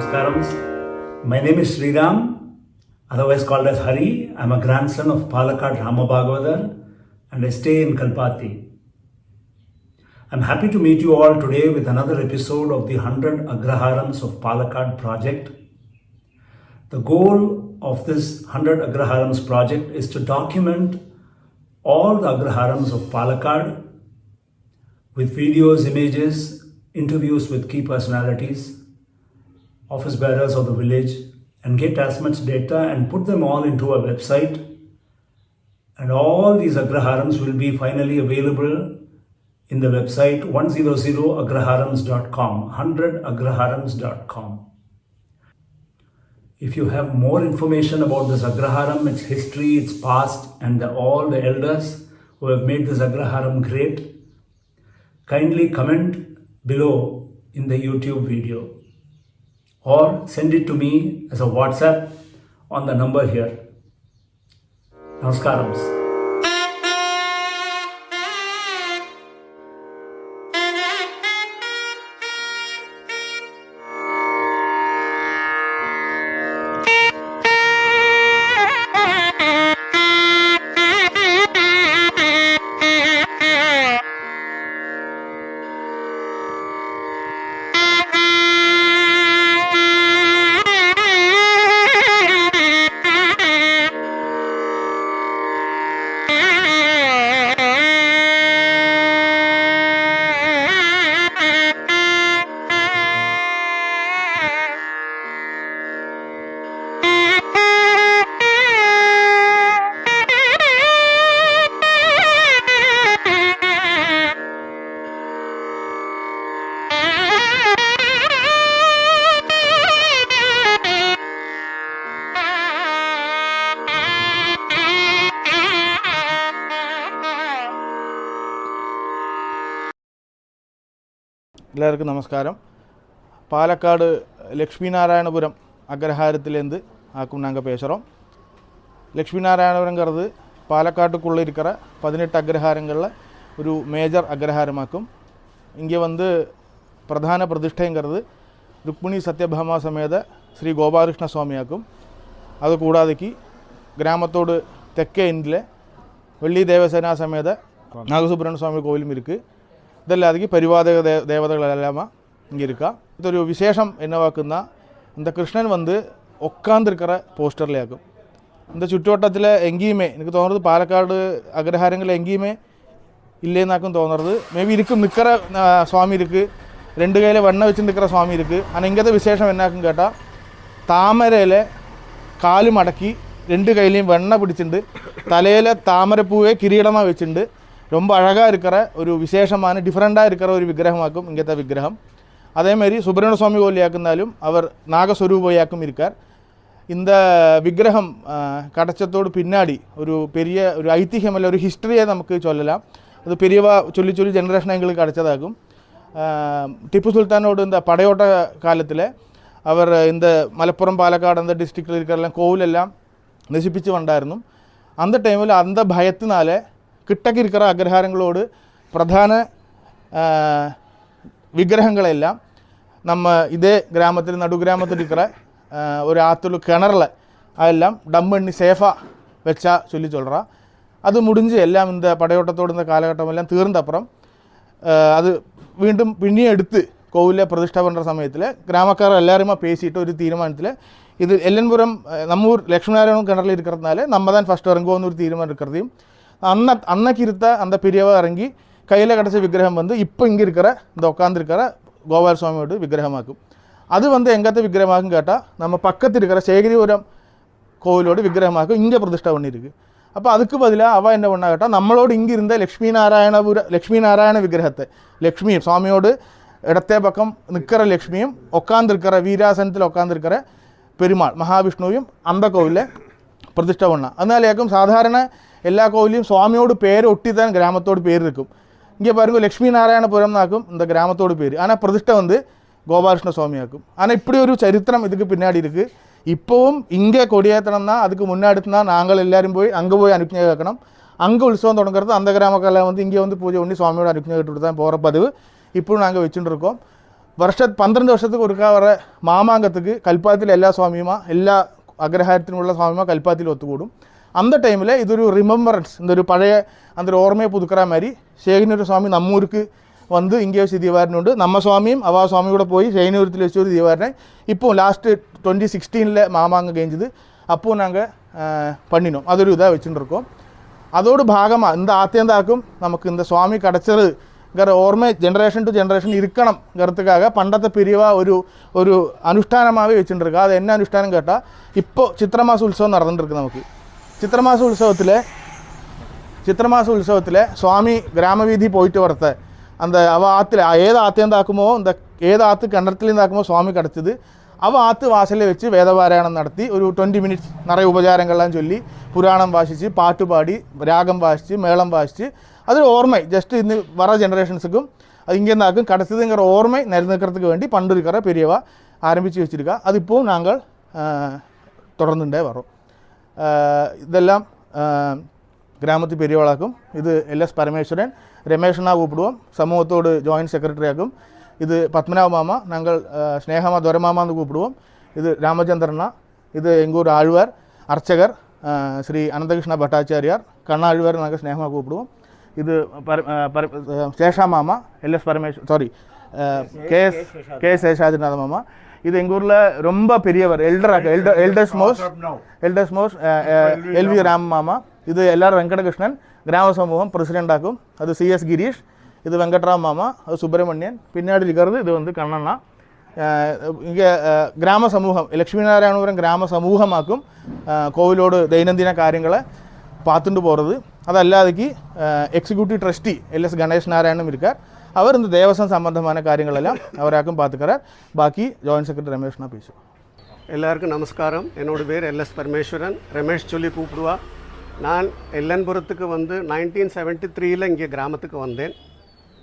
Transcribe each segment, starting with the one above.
Namaskaram. My name is Sriram, otherwise called as Hari. I am a grandson of Palakkad Ramabhagavathar and I stay in Kalpati. I am happy to meet you all today with another episode of the 100 Agraharams of Palakkad project. The goal of this 100 Agraharams project is to document all the Agraharams of Palakkad with videos, images, interviews with key personalities, office bearers of the village, and get as much data and put them all into a website. And all these Agraharams will be finally available in the website 100agraharams.com, 100agraharams.com. If you have more information about this Agraharam, its history, its past, and all the elders who have made this Agraharam great, kindly comment below in the YouTube video or send it to me as a WhatsApp on the number here. Namaskarams. எல்லாருக்கும் நமஸ்காரம். பாலக்காடு லக்ஷ்மி நாராயணபுரம் அக்ரஹாரத்திலேருந்து ஆக்கும் நாங்கள் பேசுகிறோம். லக்ஷ்மி நாராயணபுரங்கிறது பாலக்காட்டுக்குள்ளே இருக்கிற 18 அக்ரஹாரங்களில் ஒரு major அக்ரஹாரமாக்கும். இங்கே பிரதான பிரதிஷ்டைங்கிறது ருக்மிணி சத்யபாமா சமேத ஸ்ரீ கோபாலகிருஷ்ண சுவாமியாக்கும். அது கூடாதைக்கு கிராமத்தோடு தெற்கே எண்டில் வெள்ளி தேவசேனா சமேத நாகசுப்ரமணிய சுவாமி கோவிலும் இருக்குது. இதெல்லாதுக்கு பரிவாதக தேவதைகள் எல்லாமா இங்கே இருக்கா. இதொரு விசேஷம் என்னவாக்குன்னா, இந்த கிருஷ்ணன் உட்காந்துருக்கிற போஸ்டர்லையாக்கும். இந்த ചുറ്റുവട്ടത്തിൽ എങ്കേയുമേ എനിക്ക് തോന്നുന്നത് പാലക്കാട് അഗ്രഹാരങ്ങളിൽ എങ്കേയുമേ ഇല്ലേന്നാക്കും തോന്നുന്നത്. മേബി ഇരിക്കും നിൽക്കിற സ്വാമി ഇருக்கு, 2 കൈയിൽ വെണ്ണ വെച്ച് നിൽக்கிற സ്വാമി ഇருக்கு. ஆனால் ഇങ്ങനത്തെ വിശേഷം എന്നാക്കും കേട്ടാൽ, താമരയിൽ കാല് മടക്കി 2 கையிலையும் வெண்ண பிடிச்சிட்டு தலையில் தாமரைப்பூவே கிரீடமாக வச்சுட்டு ரொம்ப அழகாக இருக்கிற ஒரு விசேஷமான டிஃப்ரெண்ட்டாக இருக்கிற ஒரு விக்கிரகமாக்கும் இங்கத்த விக்கிரகம். அதேமாதிரி சுப்பிரமணிய சுவாமி கோயிலையாக்குனாலும் அவர் நாகஸ்வரூபையாக்கும் இருக்கார். இந்த விக்கிரகம் கடைச்சத்தோடு பின்னாடி ஒரு பெரிய ஒரு ஐதிஹ்யம் இல்லை, ஒரு ஹிஸ்டரியை நமக்கு சொல்லலாம். அது பெரியவா சொல்லி சொல்லி ஜெனரேஷன் எங்களுக்கு கிடைச்சதாகும். ടിപ്പു സുൽത്താനോട് இந்த படையோட்ட காலத்தில் அவர் இந்த மலப்புறம் பாலக்காடு அந்த டிஸ்ட்ரிக்டில் இருக்கிற கோவிலெல்லாம் நசிப்பிச்சு வந்தாയിരുന്നു. அந்த டைமில் அந்த பயத்தினால கிட்டக்கு இருக்கிற அக்ரஹாரங்களோடு பிரதான விக்கிரகங்களெல்லாம் நம்ம இதே கிராமத்தில் நடுகிராமத்தில் இருக்கிற ஒரு ஆற்றுல கிணறுல அதெல்லாம் டம் பண்ணி சேஃபாக வச்சா சொல்லி சொல்கிறா. அது முடிஞ்சு எல்லாம் இந்த படையோட்டத்தோடு இந்த காலகட்டம் எல்லாம் தீர்ந்த அப்புறம் அது വീണ്ടും പിന്നെയും എടുത്ത് കോവിലെ പ്രതിഷ്ഠ பண்ணுற സമയത്തിൽ கிராமக்கார எல்லாருமா பேசிட்டு ஒரு தீர்மானத்தில் இது எல்லன்புரம் நம்ம ஊர் லக்ஷ்மிநாராயணன் கிணறுல இருக்கிறதுனால நம்ம தான் ஃபஸ்ட் இறங்குவோன்னு ஒரு தீர்மானம் இருக்கிறதையும் அன்னைக்கு இருந்த அந்த பெரியவா இறங்கி கையில் கிடச்ச விக்கிரகம் இப்போ இங்கே இருக்கிற இந்த உட்காந்துருக்கிற கோபால சுவாமியோட விக்கிரகமாக்கும். அது எங்கத்த விக்கிரகமாக்கும் கேட்டால் நம்ம பக்கத்தில் இருக்கிற சேகரிபுரம் கோவிலோட விக்கிரகமாக்கும் இங்கே பிரதிஷ்டை பண்ணியிருக்கு. அப்போ அதுக்கு பதிலாக அவள் என்ன பண்ணா கேட்டால், நம்மளோட இங்கே இருந்த லக்ஷ்மி நாராயண விக்கிரகத்தை, லக்ஷ்மியும் சுவாமியோடு இடத்தே பக்கம் நிற்கிற லக்ஷ்மியும் உட்காந்துருக்கிற வீராசனத்தில் உட்காந்துருக்கிற பெருமாள் மகாவிஷ்ணுவையும் அந்த கோவிலில் பிரதிஷ்டை பண்ணா. அதனாலேயாக்கும் சாதாரண எல்லா கோவிலையும் சுவாமியோட பேர் ஒட்டி தான் கிராமத்தோட பேர் இருக்கும். இங்கே பாருங்கள், லக்ஷ்மி நாராயணபுரம்னாக்கும் இந்த கிராமத்தோட பேர். ஆனால் பிரதிஷ்டை கோபாலகிருஷ்ண சுவாமியாக்கும். ஆனால் இப்படி ஒரு சரித்திரம் இதுக்கு பின்னாடி இருக்குது. இப்போவும் இங்கே கொடியேற்றணும்னா அதுக்கு முன்னாடினா நாங்கள் எல்லாரும் போய் அங்கே போய் அனுப்பிஞை கேட்கணும். அங்கே உற்சவம் தொடங்குறது அந்த கிராமக்கெல்லாம் இங்கே பூஜை பண்ணி சுவாமியோட அனுப்பிஞை கேட்டுட்டு தான் போகிற பதிவு இப்போவும் நாங்கள் வச்சுட்டு இருக்கோம். 12 வருஷத்துக்கு ஒருக்கா வர மாமாங்கத்துக்கு கல்பாத்தில் எல்லா சுவாமியுமா எல்லா அக்ரஹாரத்தினுள்ள சுவாமியுமா கல்பாத்தில் ஒத்துக்கூடும். அந்த டைமில் ഇതൊരു റിമംബറൻസ് இந்த ஒரு பழைய அந்த ஒரு ஓர்மையை புதுக்கிற மாதிரி ശേഖനൂർ സ്വാമി നമ്മൂருக்கு வந்து இங்கே வச்சு தீபாரணுண்டு. நம்ம சுவாமியும் அவா சுவாமி கூட போய் ശേഖനൂരത്തിൽ வச்சு ஒரு தீபாரணை இப்போ லாஸ்ட்டு 2016 மாமாங்க கழிஞ்சது. அப்போது நாங்கள் பண்ணினோம். அതൊരു இதாக வச்சுட்டு இருக்கோம். அதோடு பாகமாக இந்த ஆத்தியந்தாக்கும் நமக்கு இந்த சுவாமி கிடச்சதுங்கிற ஓர்மை ஜென்ரேஷன் டு ஜென்ரேஷன் இருக்கணுங்கிறதுக்காக பண்டத்தை பிரிவாக ஒரு அனுஷ்டானமாகவே வச்சுட்டு இருக்கா. அது என்ன அனுஷ்டானம் கேட்டால் இப்போது சித்திரமாச உற்சவம் நடந்துருக்கு. நமக்கு சித்திரமாச உற்சவத்தில் சுவாமி கிராமவீதி போயிட்டு வரத்த அந்த அவள் ஆற்றுல ஏது ஆத்தியந்தாக்குமோ இந்த ஏது ஆற்று கிணத்துலேருந்தாக்குமோ சுவாமி கிடச்சிது. அவள் ஆற்று வாசலில் வச்சு வேதபாராயணம் நடத்தி ஒரு 20 மினிட்ஸ் நிறைய உபச்சாரங்கள்லாம் சொல்லி புராணம் வாசித்து பாட்டு பாடி ராகம் வாசித்து மேளம் வாசித்து அது ஓர்மை ஜஸ்ட்டு இந்த வர ஜென்ரேஷன்ஸுக்கும் அது இங்கேருந்தாக்கும் கிடச்சிதுங்கிற ஓர்மை நிலைநிற்கிறதுக்கு வேண்டி பண்டு இருக்கிற பெரியவா ஆரம்பித்து வச்சுருக்கா. அது இப்போவும் நாங்கள் தொடர்ந்துட்டே வரோம். இதெல்லாம் கிராமத்து பெரியவாளாக்கும். இது LS பரமேஸ்வரன் രമേശനാ കൂപ്പിടുவோம் സമൂഹത്തോട് ജോയിൻറ്റ് സെക്രട്ടറി ആക്കും. ഇത് പത്മനാഭ മാമ ഞങ്ങൾ സ്നേഹമ ദൊരമാമ എന്ന് കൂപ്പിടുவோம். ഇത് രാമചന്ദ്രന. ഇത് എങ്കൂർ ആഴ്വാർ അർച്ചകർ ശ്രീ അനന്തകൃഷ്ണ ഭട്ടാചാര്യാർ കണ്ണാഴ്വാർ ഞങ്ങൾ സ്നേഹமாக கூப்பிடுவோம். இது சேஷாமாமா LS பரமேஸ்வர் KS சேஷாதிநாத மாமா. இது எங்கள் ஊரில் ரொம்ப பெரியவர் எல்டர்ஸ் மோஸ்ட் LV ராம் மாமா. இது எல்லாரும் வெங்கடகிருஷ்ணன் கிராம சமூகம் பிரசிடெண்ட் ஆக்கும். அது CS கிரீஷ். இது வெங்கட்ராம் மாமா. அது சுப்பிரமணியன். பின்னாடி இருக்கிறது இது வந்து கண்ணண்ணா. இங்கே கிராம சமூகம் லக்ஷ்மி நாராயணபுரம் கிராம சமூகமாக்கும் கோவிலோடு ദൈനംദിന കാര്യങ്ങളെ பார்த்துட்டு போகிறது. அதல்லாதைக்கு எக்ஸிக்யூட்டிவ் ட்ரஸ்டி LS கணேஷ் நாராயணனும் இருக்கார். அவர் இந்த தேவசம் சம்பந்தமான காரியங்கள் எல்லாம் அவராக்கும் பார்த்துக்கிறார். பாக்கி ஜாயின்ட் செக்ரட்டரி ரமேஷ்னா பேசுவோம். எல்லாருக்கும் நமஸ்காரம். என்னோட பேர் LS பரமேஸ்வரன். ரமேஷ் சொல்லி கூப்பிடுவா. நான் எல்லன்புரத்துக்கு வந்து 1973 இங்கே கிராமத்துக்கு வந்தேன்.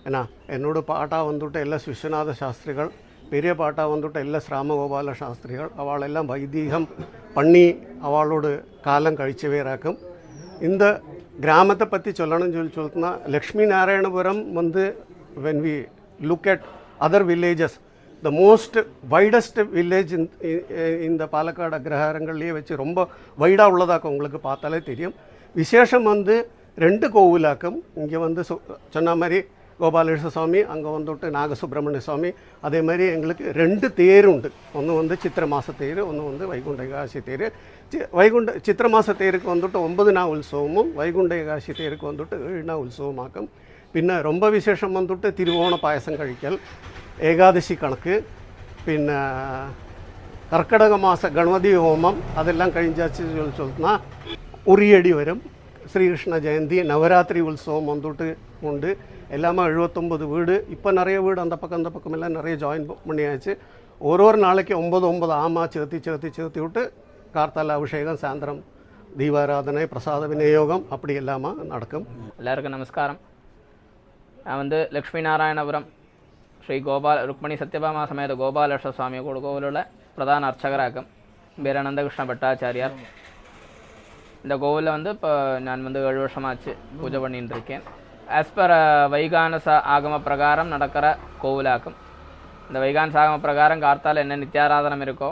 ஏன்னா என்னோட பாட்டா வந்துட்டு LS விஸ்வநாத சாஸ்திரிகள், பெரிய பாட்டா வந்துட்டு LS ராமகோபால சாஸ்திரிகள். அவளெல்லாம் வைதீகம் பண்ணி அவளோட காலம் கழிச்சவேராக்கும். இந்த கிராமத்தை பற்றி சொல்லணும்னு சொல்லினா லக்ஷ்மி நாராயணபுரம் வந்து when we look at other villages, the most widest village இந்த பாலக்காடு அக்ரஹாரங்கள்லேயே வச்சு ரொம்ப வைடாக உள்ளதாக்கும். உங்களுக்கு பார்த்தாலே தெரியும். விசேஷம் வந்து 2 கோவிலாக்கும். இங்கே வந்து சொன்ன மாதிரி கோபாலேஸ்வர சுவாமி, அங்கே வந்துட்டு நாகசுப்ரமணிய சுவாமி. அதே மாதிரி எங்களுக்கு 2 தேர் உண்டு. ஒன்று வந்து சித்திர மாத தேர், ஒன்று வந்து வைகுண்ட ஏகாதசி தேர். சித்திர மாத தேருக்கு வந்துட்டு 9 நாள் உற்சவமும் வைகுண்ட ஏகாதசி தேருக்கு வந்துட்டு 7 நாள் உற்சவமாக்கும். പിന്നെ ரொம்ப விசேஷம் வந்துட்டு திருவோண பாயசம் കഴിക്കൽ, ഏകാദശി കണക്ക്, പിന്നെ കർക്കിടക മാസ ഗണപതി ഹോമം അതെല്ലാം കഴിഞ്ഞാച്ച് சொன்னால் ഉറിയടി വരും. ശ്രീകൃഷ്ണ ജയന്തി നവരാത്രി ഉത്സവം வந்துட்டு உண்டு. எல்லாமே 79 வீடு. இப்போ நிறைய வீடு அந்த பக்கம் எல்லாம் நிறைய ஜாயின் பண்ணியாச்சு. ஒரு நாளைக்கு 9 ஆமா சேர்த்தி விட்டு கார்த்தால அபிஷேகம், சாயந்தரம் தீபாராதனை, பிரசாத விநியோகம் அப்படி எல்லாமா நடக்கும். எல்லாருக்கும் நமஸ்காரம். நான் வந்து லக்ஷ்மி நாராயணபுரம் ஸ்ரீ ருக்மணி சத்யபாமா சமேத கோபாலேஸ்வர சுவாமி கோவிலுள்ள பிரதான அர்ச்சகராக்கும். பேர் அனந்தகிருஷ்ண பட்டாச்சாரியார். இந்த கோவிலில் வந்து இப்போ நான் வந்து 7 வருஷமாச்சு பூஜை பண்ணிட்டு இருக்கேன். ஆஸ் பர் வைகானச ஆகம பிரகாரம் நடக்கிற கோவிலாக்கும். இந்த வைகானச ஆகம பிரகாரம் கார்த்தால் என்ன நித்தியாராதனம் இருக்கோ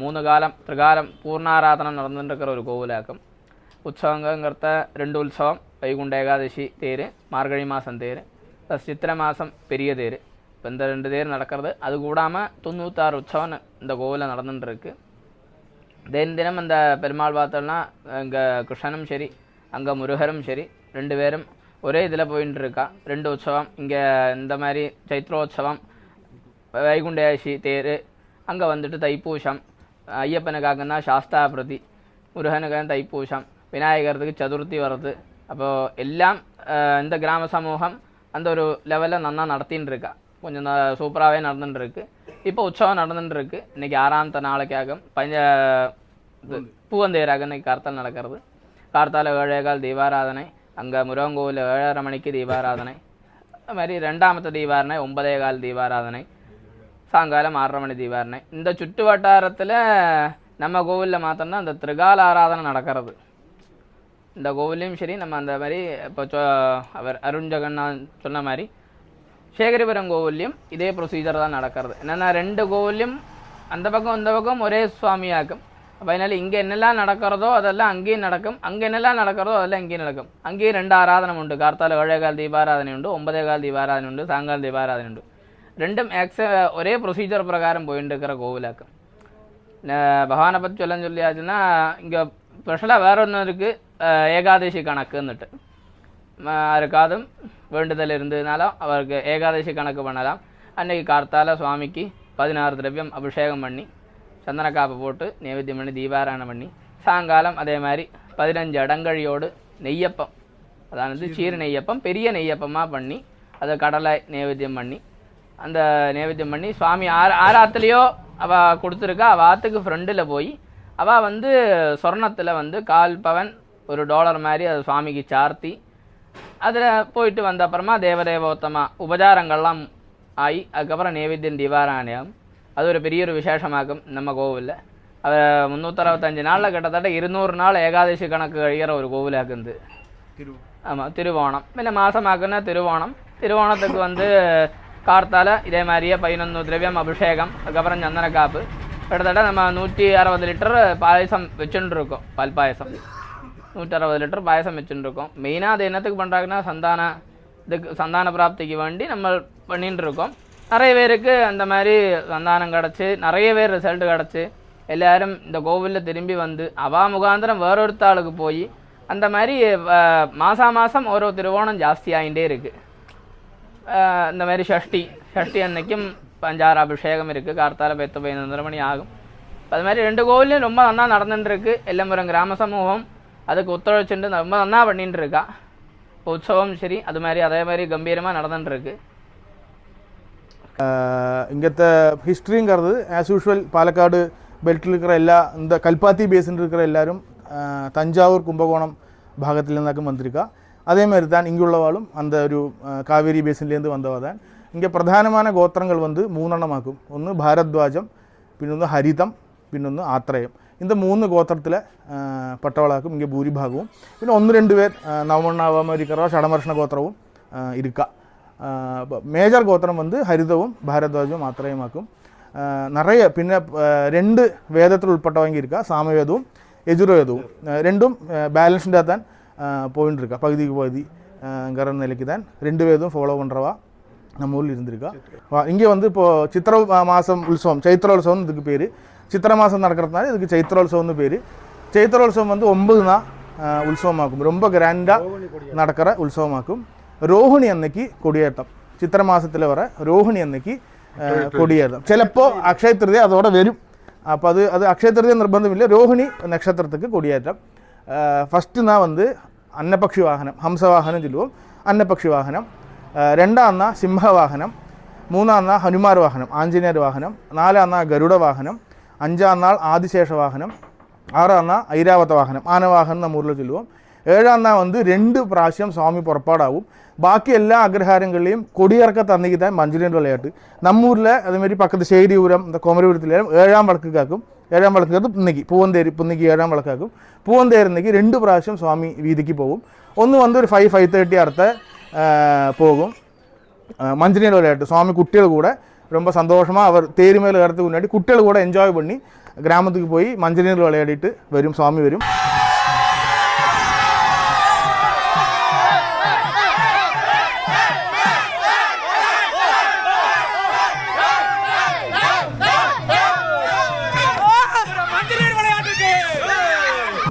3 காலம் திரிகாலம் பூர்ணாராதனம் நடந்துட்டு இருக்கிற ஒரு கோவிலாக்கும். உற்சவங்கிறத 2 உற்சவம், வைகுண்ட ஏகாதசி தேர், மார்கழி மாதம் தேர், ப்ளஸ் சித்திரை மாதம் பெரிய தேர். இப்போ இந்த 2 தேர் நடக்கிறது. அது கூடாமல் 96 உற்சவம் இந்த கோவிலில் நடந்துட்டுருக்கு. தினம் இந்த பெருமாள் பார்த்தோம்னா இங்கே கிருஷ்ணனும் சரி, அங்கே முருகரும் சரி, 2 பேரும் ஒரே இதில் போயின்னு இருக்கா. 2 உற்சவம் இங்கே இந்த மாதிரி சைத்ரோத்சவம், வைகுண்ட ஏகாதசி தேர், அங்கே வந்துட்டு தைப்பூசம், ஐயப்பனுக்காகன்னா சாஸ்தா பிரதி, முருகனுக்காக தைப்பூசம், விநாயகருக்கு சதுர்த்தி வருது. அப்போது எல்லாம் இந்த கிராம சமூகம் அந்த ஒரு லெவலில் நல்லா நடத்தின்னு இருக்கா. கொஞ்சம் சூப்பராகவே நடந்துட்டுருக்கு. இப்போ உற்சவம் நடந்துட்டுருக்கு. இன்றைக்கி 6ஆம் நாளைக்காக பூவந்தேராக இன்றைக்கி கார்த்தால் நடக்கிறது. கார்த்தால 7:15 தீபாராதனை, அங்கே முருகன் கோவில் 7:30 மணிக்கு தீபாராதனை, அது மாதிரி 2ஆமത്തെ தீபாரணை 9:15 தீபாராதனை, சாயங்காலம் 6:30 மணி தீபாரணை. இந்த சுற்று வட்டாரத்தில் நம்ம கோவிலில் மாத்திரம்தான் அந்த திரிகால ஆராதனை நடக்கிறது. இந்த கோவிலையும் சரி நம்ம அந்த மாதிரி இப்போ அவர் அருண் ஜெகன்னாத் சொன்ன மாதிரி சேகரிபுரம் கோவில்லையும் இதே ப்ரொசீஜர் தான் நடக்கிறது. என்னென்னா 2 கோவிலையும் அந்த பக்கம் இந்த பக்கம் ஒரே சுவாமியாக்கும். அப்போ அதனால் இங்கே என்னெல்லாம் நடக்கிறதோ அதெல்லாம் அங்கேயும் நடக்கும், அங்கே என்னெல்லாம் நடக்கிறதோ அதெல்லாம் இங்கேயும் நடக்கும். அங்கேயும் 2 ஆராதனை உண்டு. கார்த்தால 7:15 தீபாராதனை உண்டு, 9:15 தீபாராதனை உண்டு, சாயங்காலம் தீபாராதனை உண்டு. 2ம் ஒரே ப்ரொசீஜர் பிரகாரம் போயிட்டு இருக்கிற கோவிலாக்கும். பகவானை பற்றி சொல்லியாச்சுன்னா இங்கே ஸ்பெஷலாக வேற ஒன்று இருக்குது, ஏகாதசி கணக்குன்னுட்டு. யாருக்காதும் வேண்டுதல் இருந்ததுனாலும் அவருக்கு ஏகாதசி கணக்கு பண்ணலாம். அன்றைக்கி கார்த்தால சுவாமிக்கு 16 திரவியம் அபிஷேகம் பண்ணி சந்தனக்காப்பு போட்டு நைவேத்தியம் பண்ணி தீபாராயணம் பண்ணி சாயங்காலம் அதே மாதிரி 15 அடங்கழியோடு நெய்யப்பம், அதாவது சீர நெய்யப்பம் பெரிய நெய்யப்பமாக பண்ணி அதை கடலை நைவேத்தியம் பண்ணி அந்த நைவேத்தியம் பண்ணி சுவாமி ஆறாத்துலேயோ அவள் கொடுத்துருக்கா. அவள் ஆற்றுக்கு ஃப்ரெண்டில் போய் அவள் வந்து சொர்ணத்தில் வந்து 1/4 பவன் $1 மாதிரி அதை சுவாமிக்கு சார்த்தி அதில் போயிட்டு வந்த அப்புறமா தேவதேவோத்தமாக உபச்சாரங்கள்லாம் ஆகி அதுக்கப்புறம் நைவேத்தியம் தீபாராயணம். அது ஒரு பெரிய ஒரு விசேஷமாகும் நம்ம கோவிலில். அது 365 நாளில் கிட்டத்தட்ட 200 நாள் ஏகாதசி கணக்கு கழிகிற ஒரு கோவிலாக்குது. ஆமாம், திருவோணம் பின்ன மாதமாக்குன்னா திருவோணத்துக்கு வந்து கார்த்தால இதே மாதிரியே 11 திரவியம் அபிஷேகம், அதுக்கப்புறம் சந்தனக்காப்பு. கிட்டத்தட்ட நம்ம 160 லிட்டர் பாயசம் வச்சுட்டு இருக்கோம். பால் பாயசம் 160 லிட்டர் பாயசம் வச்சுட்டு இருக்கோம். மெயினாக அது என்னத்துக்கு பண்ணுறாங்கன்னா சந்தான பிராப்திக்கு வேண்டி நம்ம பண்ணிட்டு இருக்கோம். நிறைய பேருக்கு அந்த மாதிரி சந்தானம் கிடச்சி நிறைய பேர் ரிசல்ட் கிடச்சி எல்லோரும் இந்த கோவிலில் திரும்பி வந்து அவா முகாந்திரம் வேறொருத்தாளுக்கு போய் அந்த மாதிரி மாதம் ஒரு திருவோணம் ஜாஸ்தி ஆகிட்டே இருக்குது. இந்த மாதிரி ஷஷ்டி அன்னைக்கும் 5-6 அபிஷேகம் இருக்குது. கார்த்தால 10-11 மணி ஆகும். அது மாதிரி 2 கோவிலையும் ரொம்ப நல்லா நடந்துட்டுருக்கு. எல்லம்புரம் கிராம சமூகம் அதுக்கு ஒத்துழைச்சுட்டு ரொம்ப நல்லா பண்ணிட்டு இருக்கா. இப்போ உற்சவம் சரி அது மாதிரி அதே மாதிரி கம்பீரமாக நடந்துட்டுருக்கு. இங்கത്തെ ഹിസ്റ്ററിங்கிறது ஆஸ் யூஷுவல் பாலக்காடு பெல்ட்டில் இருக்கிற இந்த கல்பாத்தி பேசின் இருக்கிற எல்லாரும் தஞ்சாவூர் கும்பகோணம் பாகத்தில் இருந்தாக்கும் வந்திருக்கா. அதே மாதிரி தான் இங்குள்ளவாளும் அந்த ஒரு காவேரி பேசின்லேருந்து வந்தவா தான். இங்கே பிரധാനமான கோத்திரங்கள் வந்து 3 എണ്ണമാക്കും. ഒന്ന് ഭാരദ്വാജം, പിന്നൊന്ന് ഹരിതം, പിന്നൊന്ന് ആത്രയം. இந்த 3 கோத்திரத்தில் பட்டவளாக்கும் இங்கே பூரிபாகവും. പിന്നെ 1-2 பேர் நவமண்ணாவாமல் இருக்கிறவா ஷடமர்ஷண கோத்திரவும் இருக்கா. மேஜர் கோத்திரம் வந்து ஹரிதவும் பாரத்வாஜும் ஆத்திரயமாக்கும். நிறைய பின்ன 2 வேதத்தில் உட்பட்டவங்க இருக்கா, சாமவேதവും யஜுர்வேதവും. 2ம் பேலன்ஸ்டாக தான் போயின்னு இருக்கா. பகுதிக்கு பகுதிங்கிற நிலைக்கு தான் 2 வேதம் ஃபாலோ பண்ணுறவா நம்ம ஊரில் இருந்திருக்கா. இங்கே வந்து இப்போது சித்திர மாதம் உற்சவம் சைத்திரோத்சவம் இதுக்கு பேர். சித்திர மாதம் நடக்கிறதுனால இதுக்கு சைத்திரோத்சவம்னு பேர். சைத்திரோத்சவம் வந்து 9 நாள் உற்சவமாக்கும். ரொம்ப கிராண்டாக நடக்கிற உற்சவமாக்கும். ரோഹിണി അന്നയ്ക്ക് കൊടിയേറ്റം. ചിത്ര മാസത്തിൽ വരെ രോഹിണി അന്നയ്ക്ക് കൊടിയേറ്റം. ചിലപ്പോൾ അക്ഷയ തൃതീയ അതോടെ വരും. അപ്പോൾ അത് അക്ഷയ തൃതീയ നിർബന്ധമില്ല. രോഹിണി നക്ഷത്രத்துக்கு കൊടിയേറ്റം. ഫസ്റ്റ് നാ வந்து അന്നപക്ഷി വാഹനം ഹംസവാഹനം ചൊല്ലുവും. അന്നപക്ഷി വാഹനം. 2ാം നാ സിംഹവാഹനം. 3ാം നാ ഹനുമാർ വാഹനം ആഞ്ജനേയർ വാഹനം. 4ാം നാ ഗരുഡ വാഹനം. 5ാം നാൾ ആദിശേഷ വാഹനം. 6ാം നാ ഐരാവത വാഹനം ആനവാഹനം நம்ம ஊரில் சொல்லுவோம். 7ാം നാൾ வந்து 2 പ്രാവശ്യം സ്വാമി പുറപ്പാടാവും. ബാക്കി എല്ലാ അഗ്രഹാരങ്ങളിലെയും കൊടിയിറക്കത്ത് അന്നേക്ക് தான் മഞ്ചിലേൻ്റെ വിളയാട്ട്. നമ്മൂരിൽ അതേമാതിരി പക്കത്ത് ശേരിപുരം இந்த കോമരപുരത്തിലും 7ാം വിളക്കാക്കും. 7ാം വിളക്കത്ത് പുന്നിക്ക് പൂവന്തേരി പുന്നിക്ക് 7ാം വിളക്കാക്കും. പൂവന്തേരുന്നേക്ക് 2 പ്രാവശ്യം സ്വാമി വീതിക്ക് പോകും. ഒന്ന് വന്ന് ഒരു 5-5:30 അടുത്ത് പോകും മഞ്ചിലേൻ്റെ വിളയാട്ട്. സ്വാമി കുട്ടികൾ കൂടെ ரொம்ப சந்தோஷமாக அவர் தேரி மேலே ஏறதுக்கு முன்னாடி குட்டிகள் கூட என்ஜாய் பண்ணி கிராமத்துக்கு போய் மஞ்சள் விளையாடிட்டு வரும். சுவாமி வரும்.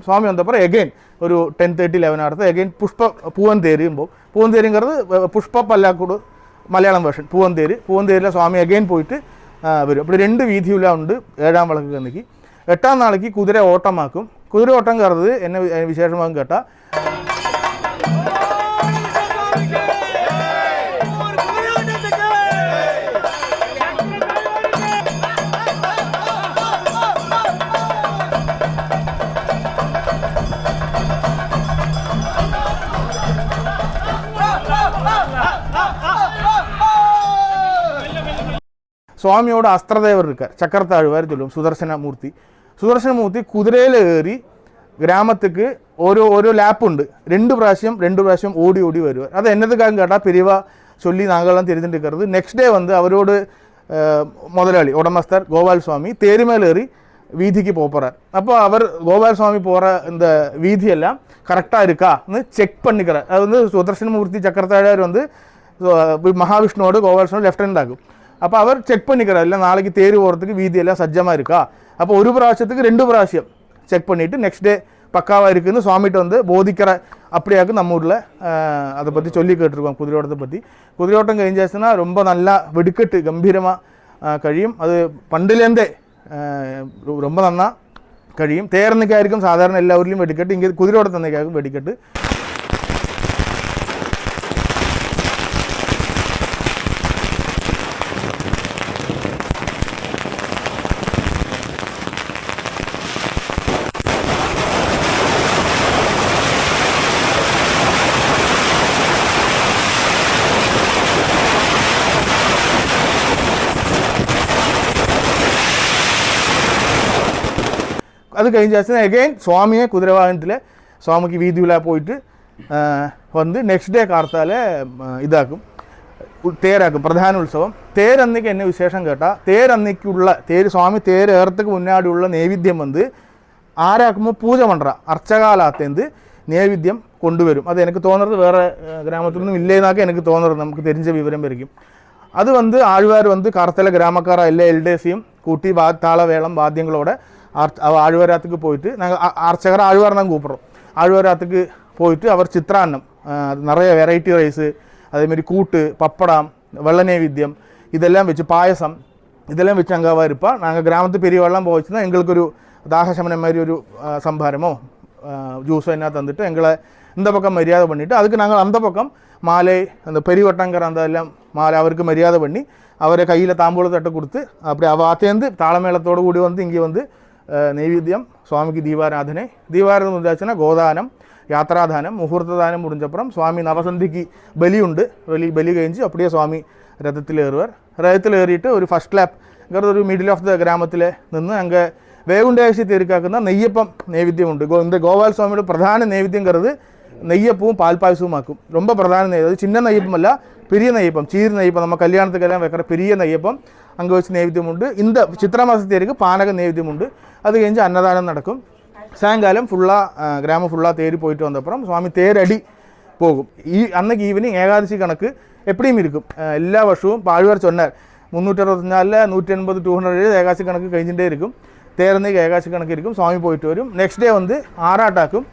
സ്വാമി വന്നപ്പോൾ എഗെയിൻ ഒരു 10-30-11 അടുത്ത് എഗെയിൻ പൂവന്തേരിയുമ്പോൾ പൂവന്തേരിங்கிறது പുഷ്പ പല്ലാക്കൂട് മലയാളം വേർഷൻ പൂവന്തേരിലെ സ്വാമി അഗെയിൻ പോയിട്ട് വരും. അപ്പോൾ 2 വീതിയുള്ള ഉണ്ട് 7ാം വിളക്ക് കന്നിക്ക്. 8ാം നാളേക്ക് കുതിര ഓട്ടമാക്കും. കുതിര ഓട്ടം കയറുന്നത് എന്നെ വിശേഷമാകും കേട്ടാ. സ്വാമിയോട് അസ്ത്രദേവർ ഇരിക്കാർ ചക്രത്താഴ്വാർ ചൊല്ലും. സുദർശനമൂർത്തി കുതിരയിൽ കയറി ഗ്രാമത്തേക്ക് ഓരോ ലാപ്പുണ്ട്. 2 പ്രാവശ്യം ഓടി വരുവാർ. അത് എന്നതുക്കാകും കേട്ടാൽ പെരിവ சொல்லி நாங்கள்லாம் தெரிஞ்சுட்டு இருக்கிறது. நெக்ஸ்ட் டே வந்து அவரோடு முதலாளி உடமஸ்தர் கோபால் சுவாமி தேர் மேல் ஏறி வீதிக்கு போகிறார். அப்போ அவர் கோபால் சுவாமி போகிற இந்த வீதியெல்லாம் கரெக்டாக இருக்கான்னு செக் பண்ணிக்கிறார். அது வந்து சுதர்சனமூர்த்தி சக்கரத்தாழ்வார் வந்து மகாவிஷ்ணுவோட கோபால் சுவாமி லெஃப்டினன்ட் ஆகும். அப்போ அவர் செக் பண்ணிக்கிறார், இல்லை நாளைக்கு தேர் போகிறதுக்கு வீதியெல்லாம் சஜ்ஜமாக இருக்கா. அப்போ ஒரு பிராവശ്யத்துக்கு 2 பிராവശ്யம் செக் பண்ணிவிட்டு நெக்ஸ்ட் டே பக்காவாக இருக்குதுன்னு சுவாமிகிட்ட வந்து போதிக்கிற அப்படியாக்கும் நம்ம ஊரில் அதை பற்றி சொல்லி கேட்டிருக்கோம். குதிரையோட்டத்தை பற்றி குதிரையோட்டம் കഴിഞ്ഞാச்சுன்னா ரொம்ப நல்லா வெடுக்கட்டு கம்பீரமாக കഴിയും. അത് പണ്ടിലേന്തേ ரொம்ப നന്നാ കഴിയും. തേർന്നൊക്കെയായിരിക്കും സാധാരണ എല്ലാവരിലും വെടിക്കെട്ട്, ഇങ്ങനെ കുതിരയോട്ടത്തന്നേക്കായിരിക്കും വെടിക്കെട്ട്. அது കഴിഞ്ഞാச்சுன்னா எகெயின் சுவாமியே குதிரை வாகனத்தில் சுவாமிக்கு வீதியில் போயிட்டு வந்து நெக்ஸ்ட் டே കാർത്താല ഇതാക്കും, തേരാക്കും പ്രധാന ഉത്സവം. തേരന്നയ്ക്ക് എന്നെ വിശേഷം കേട്ടാൽ തേരന്നയ്ക്കുള്ള തേര് സ്വാമി തേരേറത്തുക്ക് മുന്നാടിയുള്ള നൈവേദ്യം വന്ന് ആരാക്കുമ്പോൾ പൂജ പണ്ട അർച്ചകാലാത്തേന്ത് നൈവേദ്യം കൊണ്ടുവരും. അത് എനിക്ക് തോന്നുന്നത് വേറെ ഗ്രാമത്തിലൊന്നും ഇല്ലേന്നാക്കെ എനിക്ക് തോന്നുന്നത്, നമുക്ക് தெரிஞ்ச വിവരം വരിക്കും. അത് വന്ന് ആഴ്വാർ വന്ന് കാർത്താല ഗ്രാമക്കാർ എല്ലാ എൽഡേസിയും കൂട്ടി താളവേളം വാദ്യങ്ങളോടെ ആഴ്വാരത്തുക്ക് പോയിട്ട് അർച്ചകർ ആഴ്വാർ നാം കൂപ്പിടും. ആഴ്വാരത്തുക്ക് പോയിട്ട് അവർ ചിത്രാന്നം നിറയെ വെറൈറ്റി റൈസ്, അതേമാതിരി കൂട്ട്, പപ്പടം, വെള്ള നൈവേദ്യം ഇതെല്ലാം വെച്ച് പായസം ഇതെല്ലാം വെച്ച് അങ്കാവാ இருப்பா. நாங்கள் கிராமத்து பெரிய வெள்ளம் போச்சுன்னா எங்களுக்கு ஒரு தாகசமனம் மாதிரி ஒரு சம்பாரமோ ஜூஸோ என்ன தந்துட்டு எங்களை இந்த பக்கம் மரியாதை பண்ணிவிட்டு அதுக்கு நாங்கள் அந்த பக்கம் மாலை அந்த பெரியவட்டங்கிற அந்த எல்லாம் மாலை அவருக்கு மரியாதை பண்ணி அவரை கையில் தாம்பூல தட்டை கொடுத்து அப்படி அத்தேந்து தாளமேளத்தோடு கூடி வந்து இங்கே வந்து നൈവേദ്യം സ്വാമിക്ക് ദീപാരാധന. ദീപാരാധന മുതാச்சுன்னா ഗോദാനം, യാത്രാദാനം, മുഹൂർത്തദാനം മുടിഞ്ഞപ്പുറം സ്വാമി നവസന്ധിക്ക് ബലിയുണ്ട്. ബലി കഴിഞ്ഞ് അപ്പടിയെ സ്വാമി രഥത്തിലേറുവാർ. രഥത്തിലേറിയിട്ട് ഒരു ഫസ്റ്റ് ലാപ്പ് ഒരു മിഡിൽ ഓഫ് ദ ഗ്രാമത്തിൽ നിന്ന് അങ്ങ് വേഗുണ്ടാഴ്ച തീർക്കാക്കുന്ന നെയ്യപ്പം നൈവേദ്യമുണ്ട്. இந்த கோபால் சுவாமியோட பிரதான நைவேத்தியங்கிறது நெய்யப்பவும் பால்பாயசமாக்கும். ரொம்ப பிரதான நெய், அது சின்ன நெய்யப்பம் அல்ல, பெரிய நெய்யப்பம், சீர் நெய்யப்பம், நம்ம கல்யாணத்துக்கெல்லாம் வைக்கிற பெரிய நெய்யப்பம் அங்கே வச்சு நைவேദ്യമുണ്ട്. இந்த சித்திரை மாதத்தேருக்கு பானக நைவேദ്യമുണ്ട്. அது കഴിഞ്ഞ് அன்னதானம் நடக்கும். சாயங்காலம் ஃபுல்லாக கிராமம் ஃபுல்லாக தேறி போயிட்டு வந்தப்புறம் சுவாமி தேரடி போகும். அன்னைக்கு ஈவினிங் ஏகாதசி கணக்கு எப்படியும் இருக்கும். எல்லா வருஷവും ஆழ்வார் சொன்னார் 364 180 200 ஏகாதசி கணக்கு കഴിഞ്ഞിട്ടേ இருக்கும். தேர்ந்தேக்கு ஏகாதசி கணக்கு இருக்கும். சுவாமி போயிட்டு வரும். நெக்ஸ்ட் டே வந்து ஆராட்டாக்கும்.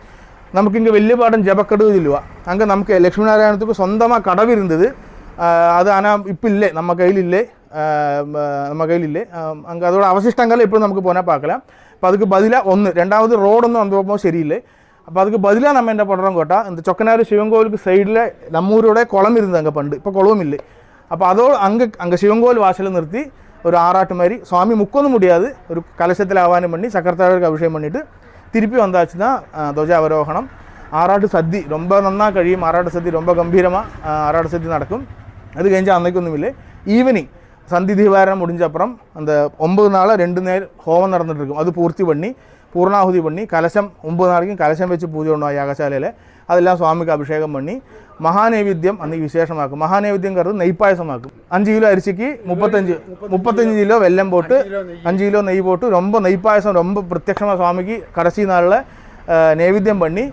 நமக்கு இங்கே வெள்ளிப்பாடம் ஜபக்கடவு இல்லைவா, அங்கே நமக்கு லட்சுமி நாராயணத்துக்கு சொந்தமாக கடவு இருந்தது. அது ஆனால் இப்போ இல்லை, நம்ம கையில் இல்லை. அங்கே அதோட அவசிஷ்டங்கள் இப்போ நமக்கு போனால் பார்க்கலாம். இப்போ அதுக்கு பதிலாக ரெண்டாவது ரோடொന്നും அந்த பக்கம் சரியில்லை. அப்போ அதுக்கு பதிலாக நம்ம என்ன பண்ணுறோம் கேட்டால், இந்த சொக்கனாறு சிவன் கோவிலுக்கு சைடில் நம்ம ஊரோட குளம் இருந்தது அங்கே பண்டு, இப்போ குளமும் இல்லை. அப்போ அதோடு அங்கே சிவன் கோவில் வாசலில் நிறுத்தி ஒரு ஆராட்டு மாதிரி சுவாமி முக்கொന്നും முடியாது ஒரு கலசத்தில் ஆவானம் பண்ணி சக்கரத்தாழருக்கு அபிஷேகம் பண்ணிவிட்டு திருப்பி வந்தாச்சுன்னா துவஜ அவரோகணம். ஆராட்டு சத்தி ரொம்ப நன்னா കഴിയും. ஆராட்டு சத்தி ரொம்ப கம்பீரமாக ஆராட்டு சத்தி நடக்கும். அது கழிஞ்சால் அன்னைക്കൊന്നും இல்லை. ஈவினிங் சந்தி தீபாரம் முடிஞ்ச அப்புறம் அந்த 9 நாள் 2 நேரம் ஹோமம் நடந்துட்டு இருக்கும். அது பூர்த்தி பண்ணி பூர்ணாಹುதி பண்ணி கலசம் 9 நாளைக்கும் கலசம் வச்சு பூஜை பண்ணுவோம் யாகசாலையில். அதெல்லாம் சுவாமிக்கு அபிஷேகம் பண்ணி மகாநைவேத்தியம் அன்றைக்கி விசேஷமாக்கும். மகாநைவேத்தியங்கிறது நெய் பாயசமாக்கும். 5 கிலோ அரிசிக்கு 35 கிலோ வெல்லம் போட்டு 5 கிலோ நெய் போட்டு ரொம்ப நெய் பாயசம் ரொம்ப பிரத்யட்சமாக சுவாமிக்கு கடைசி நாளில் நைவேத்தியம் பண்ணி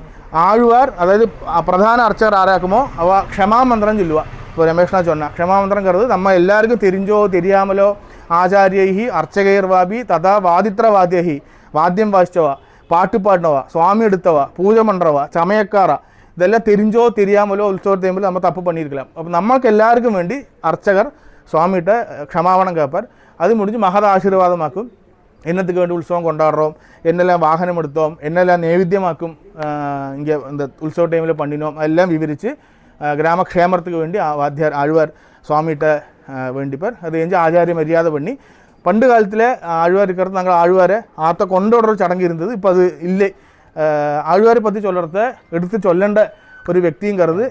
ஆழ்வார் அதாவது பிரதான அர்ச்சகர் ஆராக்குமோ அவ க்ஷமாமந்திரம் சொல்லுவா. இப்போ ரமேஷ்னா சொன்னால் க்ஷமாமந்திரங்கிறது நம்ம எல்லாருக்கும் தெரிஞ்சோ தெரியாமலோ ஆச்சாரியைஹி அர்ச்சகைர்வாபி ததா வாதித்ரவாத்யஹி வாத்தியம் வாசிச்சவா, பாட்டு பாடினவா, சுவாமி எடுத்தவா, பூஜை பண்ணுறவா, சமயக்காரா, இதெல்லாம் தெரிஞ்சோ தெரியாமலோ உற்சவ டைமில் நம்ம தப்பு பண்ணியிருக்கலாம். அப்போ நமக்கு எல்லாருக்கும் வேண்டி அர்ச்சகர் சுவாமிகிட்ட க்ஷமாவணம் கேட்பார். அது முடிஞ்சு மகத ஆசீர்வாதமாக்கும். என்னத்துக்கு வேண்டி உற்சவம் கொண்டாடுறோம், என்னெல்லாம் வாகனம் எடுத்தோம், என்னெல்லாம் நைவேத்தியமாக்கும் இங்கே இந்த உற்சவ டைமில் பண்ணினோம், எல்லாம் விவரித்து கிராமக்ஷேமத்துக்கு வேண்டி வாத்தியார் ஆழ்வார் சுவாமிகிட்ட வேண்டிப்பார். அது எஞ்சி ஆச்சாரிய மரியாதை பண்ணி பண்டு காலத்தில் ஆழ்வார் இருக்கிறது நாங்கள் ஆழ்வாரை ஆற்ற கொண்டாடுற சடங்கு இருந்தது. இப்போ அது இல்லை. ஆழ்வாரை பற்றி சொல்கிறத எடுத்து சொல்லண்ட ஒரு വ്യക്തിங்கிறது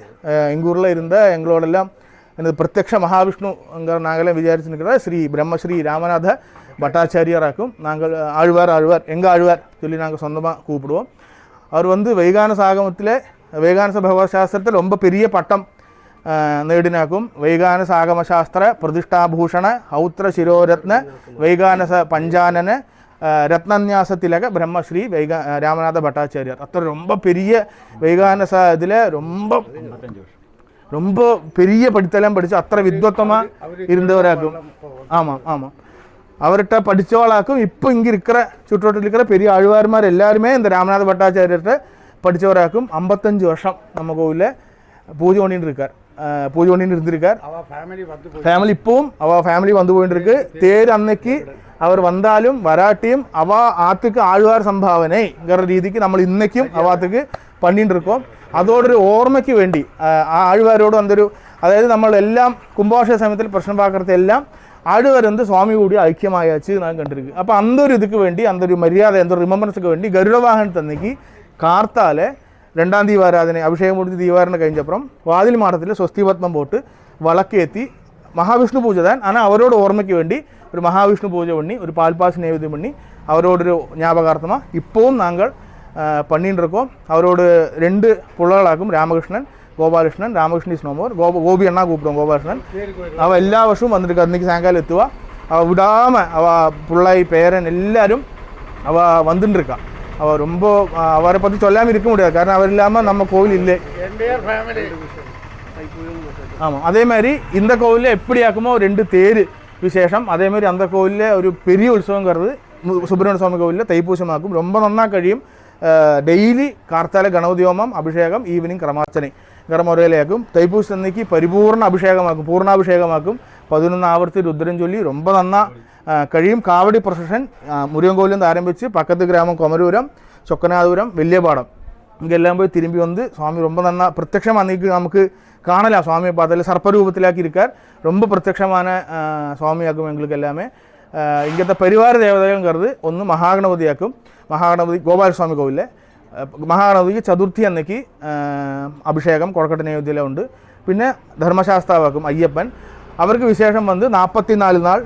எங்கள் ஊரில் இருந்த எங்களோடெல்லாம் எனது பிரத்யக்ஷ மகாவிஷ்ணுங்கிற நாங்களே விசாரிச்சு நிற்கிற ஸ்ரீ பிரம்மஸ்ரீ ராமநாத பட்டாச்சாரியாராக்கும். நாங்கள் ஆழ்வார் எங்கள் ஆழ்வார் சொல்லி நாங்கள் சொந்தமாக கூப்பிடுவோம். அவர் வந்து வைகானச ஆகமத்தில் வைகானச பகவத் சாஸ்திரத்தில் ரொம்ப பெரிய பட்டம் നേടിനാക്കും വൈകാനസ ആഗമശാസ്ത്ര പ്രതിഷ്ഠാഭൂഷണ ഹൗത്ര ശിരോരത്ന വൈകാനസ പഞ്ചാനന ரத்னன்யாச திலக பிரம்மஸ்ரீ ராமநாத பட்டாச்சாரியார் அத்தனை ரொம்ப பெரிய வைகானச இதில் ரொம்ப பெரிய படித்தெல்லாம் படித்து அத்தனை வித்வத்தமாக இருந்தவராக்கும். ஆமாம் ஆமாம், அவர்கிட்ட படித்தவளாக்கும். இப்போ இங்கே இருக்கிற சுற்றுவட்டத்தில் இருக்கிற பெரிய ஆழ்வார்மார் எல்லாருமே இந்த ராமநாத பட்டாச்சாரியர்கிட்ட படித்தவராக்கும். 55 வருஷம் நம்ம கோவிலில் பூஜை பண்ணிட்டு இருக்கார், பூஜை பண்ணிட்டு இருந்திருக்கார். ஃபேமிலி இப்பவும் அவள் ஃபேமிலி வந்து போயிட்டு இருக்கு. தேர் அன்னைக்கு அவர் வந்தாலும் வராட்டியும் அவ ஆத்துக்கு ஆழ்வார் சம்பாவனைங்கிற ரீதிக்கு நம்ம இன்னைக்கும் அவாத்துக்கு பண்ணிட்டு இருக்கோம். அதோடொரு ഓർമ്മയ്ക്ക് വേണ്ടി ആ ആഴ്വാരോട് അതൊരു, അതായത് നമ്മളെല്ലാം കുംഭാഭിഷേക സമയത്തിൽ പ്രശ്നം பார்க்கறது എല്ലാം ஆழ்வார் வந்து சுவாமி கூடி ஐக்கியமாயாச்சு நான் கண்டிருக்கு. அப்போ அந்த ஒரு இதுக்கு வேண்டி, அந்த ஒரு மரியாதை, அந்த ஒரு ரிமெம்பரன்ஸுக்கு வேண்டி கருட வாகனத்து அன்னைக்கு கார்த்தால 2ஆம் தீபாராதனை அபிஷேகம் முடிஞ்சு தீபாராதனை கழிஞ்சப்புறம் வாதில் மாடத்தில் സ്വസ്തി പത്മം போட்டு வழக்கேற்றி மகாவிஷ்ணு பூஜை தான், ஆனால் அவரோட ஓர்மைக்கு வேண்டி ஒரு மகாவிஷ்ணு பூஜை பண்ணி ஒரு பால்பாசி நைவேத்தியம் பண்ணி அவரோட ஒரு ஞாபகார்த்தமாக இப்போவும் நாங்கள் பண்ணிட்டு இருக்கோம். அவரோட 2 பிள்ளைகளாக்கும் Ramakrishnan Gopalakrishnan. Ramakrishnan is no more, Gopi அண்ணா கூப்பிடுவோம் கோபாலகிருஷ்ணன். அவள் எல்லா வருஷமும் வந்துருக்கு. அன்றைக்கி சாயங்காலம் எத்துவா. அவள் விடாமல் அவள் பிள்ளை பேரன் எல்லாரும் அவள் வந்துட்டுருக்கா. அவள் ரொம்ப அவரை பற்றி சொல்லாமல் இருக்க முடியாது, காரணம் அவர் இல்லாமல் நம்ம கோவில் இல்லை. ஆமாம், அதே மாதிரி இந்த கோவிலில் எப்படி ஆக்குமோ 2 தேர் விசேஷம். அதே மாதிரி அந்த கோவிலில் ஒரு பெரிய உற்சவங்கிறது சுப்பிரமணிய சுவாமி கோவிலில் தைப்பூசமாக்கும். ரொம்ப நன்னா കഴിയും. ഡെയിലി കാർത്താല ഗണപതി ഹോമം, അഭിഷേകം, ഈവനിങ് ക്രമാർച്ചന മുറയിലാക്കും. തൈപ്പൂസന്നേക്ക് പരിപൂർണ്ണ അഭിഷേകമാക്കും, പൂർണ്ണാഭിഷേകമാക്കും. 11 ആവർത്തി രുദ്രം ചൊല്ലി ரொம்ப നന്നാ കഴിയും. കാവടി പ്രൊസഷൻ മുരുകൻകോവിലിൽ നിന്ന് ആരംഭിച്ച് പക്കത്ത് ഗ്രാമം കൊമരൂരം, ചൊക്കനാഥപുരം, വലിയപാടം ഇങ്ങെല്ലാം പോയി തിരുമ്പി വന്ന് സ്വാമി ரொம்ப നന്നാ പ്രത്യക്ഷം അന്നേക്ക് നമുക്ക് കാണலாம். சுவாமியை பார்த்தாலே சர்ப்பரூபத்திலாக்கி இருக்கார். ரொம்ப பிரத்யட்சமான சுவாமியாக்கும் எங்களுக்கு எல்லாமே. இங்கത്തെ പരിവാര ദേവതകൾங்கிறது ഒന്ന് മഹാഗണപതിയാക്കും. മഹാഗണപതി ഗോപാലസ്വാമി കോവിലെ മഹാഗണപതിക്ക് ചതുർത്ഥി അന്നേക്ക് അഭിഷേകം കൊഴക്കട്ട നൈവേദ്യം ഉണ്ട്. പിന്നെ ധർമ്മശാസ്താവാക്കും അയ്യപ്പൻ. അവർക്ക് വിശേഷം വന്ന് 44 നാൾ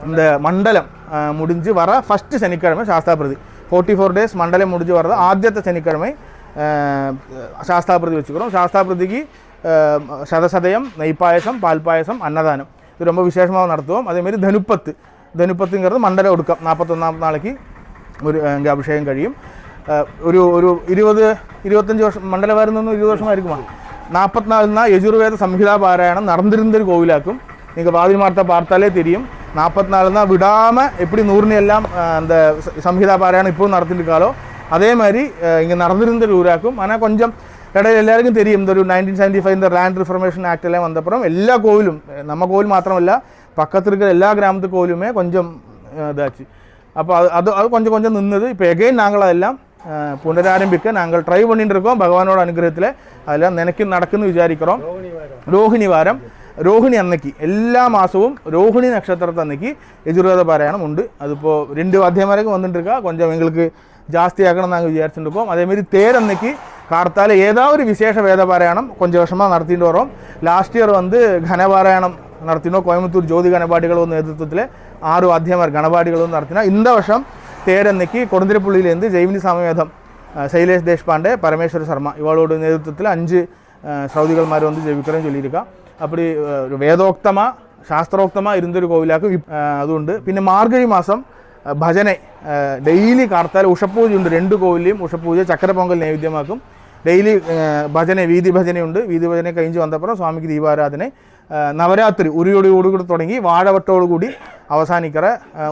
இந்த மண்டலம் முடிஞ்சு வர ஃபஸ்ட்டு சனிக்கிழமை சாஸ்தாபிரதி 44 days மண்டலம் முடிஞ்சு வர்றது ஆദ്യത്തെ சனிக்கிழமை சாஸ்தாபிரதி வச்சுக்கிறோம். சாஸ்தாபிரதிக்கு சதசதயம், நெய்ப்பாயசம், பால்பாயசம், அன்னதானம் இது ரொம்ப விசேஷமாக நடத்துவோம். அதேமாரி தனுப்பத்துங்கிறது மண்டலம் ஒடுக்கம் 41ஆம் நாளைக்கு ഒരു അഭിഷേകം കഴിയും. ഒരു 20-25 വർഷം മണ്ഡലം വരുന്നൊന്നും 20 വർഷമായിരിക്കുമോ. 44 നാൾ യജുർവേദ സംഹിതാ പാരായണം നടന്നിരുന്നൊരു കോവിലാക്കും. நீங்கள் வாதில் மார்த்த பார்த்தாலே தெரியும். 44 நாள் விடாமல் எப்படி 100 எல்லாம் அந்த சம்ஹிதா பாராயணம் இப்போவும் நடத்திட்டு இருக்காளோ அதே மாதிரி இங்கே நடந்திருந்த ஊராக்கும். ஆனால் கொஞ்சம் இடையில எல்லாருக்கும் தெரியும் இந்த ஒரு 1975 இந்த லேண்ட் ரிஃபர்மேஷன் ஆக்ட் எல்லாம் வந்தப்புறம் எல்லா கோவிலும், நம்ம கோவில் மாத்திரமல்ல பக்கத்தில் இருக்கிற எல்லா கிராமத்து கோவிலுமே கொஞ்சம் இதாச்சு. அப்போ அது கொஞ்சம் கொஞ்சம் நின்னது. இப்போ எகைன் நாங்கள் அதெல்லாம் പുനരാരംഭിക്കുക நாங்கள் ட்ரை பண்ணிட்டு இருக்கோம். பகவானோட அனுகிரகத்தில் அதெல்லாம் நினைக்கும் நடக்குன்னு விசாரிக்கிறோம். ரோஹிணி வாரம், ரோஹிணி அன்னைக்கு எல்லா மாதமும் ரோஹிணி நட்சத்திரத்தை அன்னைக்கு யஜுர்வேத பாராயணம் உண்டு. அது இப்போது 2 அத்தியாயம் வரைக்கும் வந்துட்டு இருக்கா. கொஞ்சம் எங்களுக்கு ஜாஸ்தியாக்கணும் நாங்கள் விசாரிச்சுட்டு இருக்கோம். அதேமாரி தேர் அன்னைக்கு கார்த்தால ஏதாவது ஒரு விசேஷ வேத பாராயணம் கொஞ்சம் வருஷமாக நடத்திட்டு வரோம். லாஸ்ட் இயர் வந்து கனபாராயணம் நடத்தினோம். கோயம்புத்தூர் ஜோதி கணபாடிகள் நேതൃത്വത്തിൽ 6 அத்தியாயம் கணபாடிகள் நடத்தினா. இந்த வருஷம் தேர் அன்னைக்கு கொடுந்திரப்புள்ளியிலேருந்து ஜெய்மினி சாமவேதம் சைலேஷ் தேஷ்பாண்டே, பரமேஸ்வர சர்மா இவளோட நேതൃത്വത്തിൽ 5 சௌதிகள்மார் வந்து ஜெயிக்கிறேன்னு சொல்லியிருக்கா. அப்படி வேதோக்தமாக சாஸ்திரோக்தமாக இருந்தொരു கோவிലാക്കും അതുണ്ട്. പിന്നെ മാർഗഴി മാസം ഭജന ഡെയിലി കാർത്താല ഉഷപ്പൂജയുണ്ട്. 2 കോവിലെയും ഉഷപ്പൂജ ചക്കര പൊങ്കൽ നൈവേദ്യമാക്കും. ഡെയിലി ഭജന, വീതി ഭജനയുണ്ട്. വീതി ഭജന കഴിഞ്ഞ് വന്നപ്പോൾ സ്വാമിക്ക് ദീപാരാധന. നവരാത്രി ഉറിയൊടിയോടുകൂടി തുടങ്ങി വാഴവട്ടോടുകൂടി അവസാനിக்கிற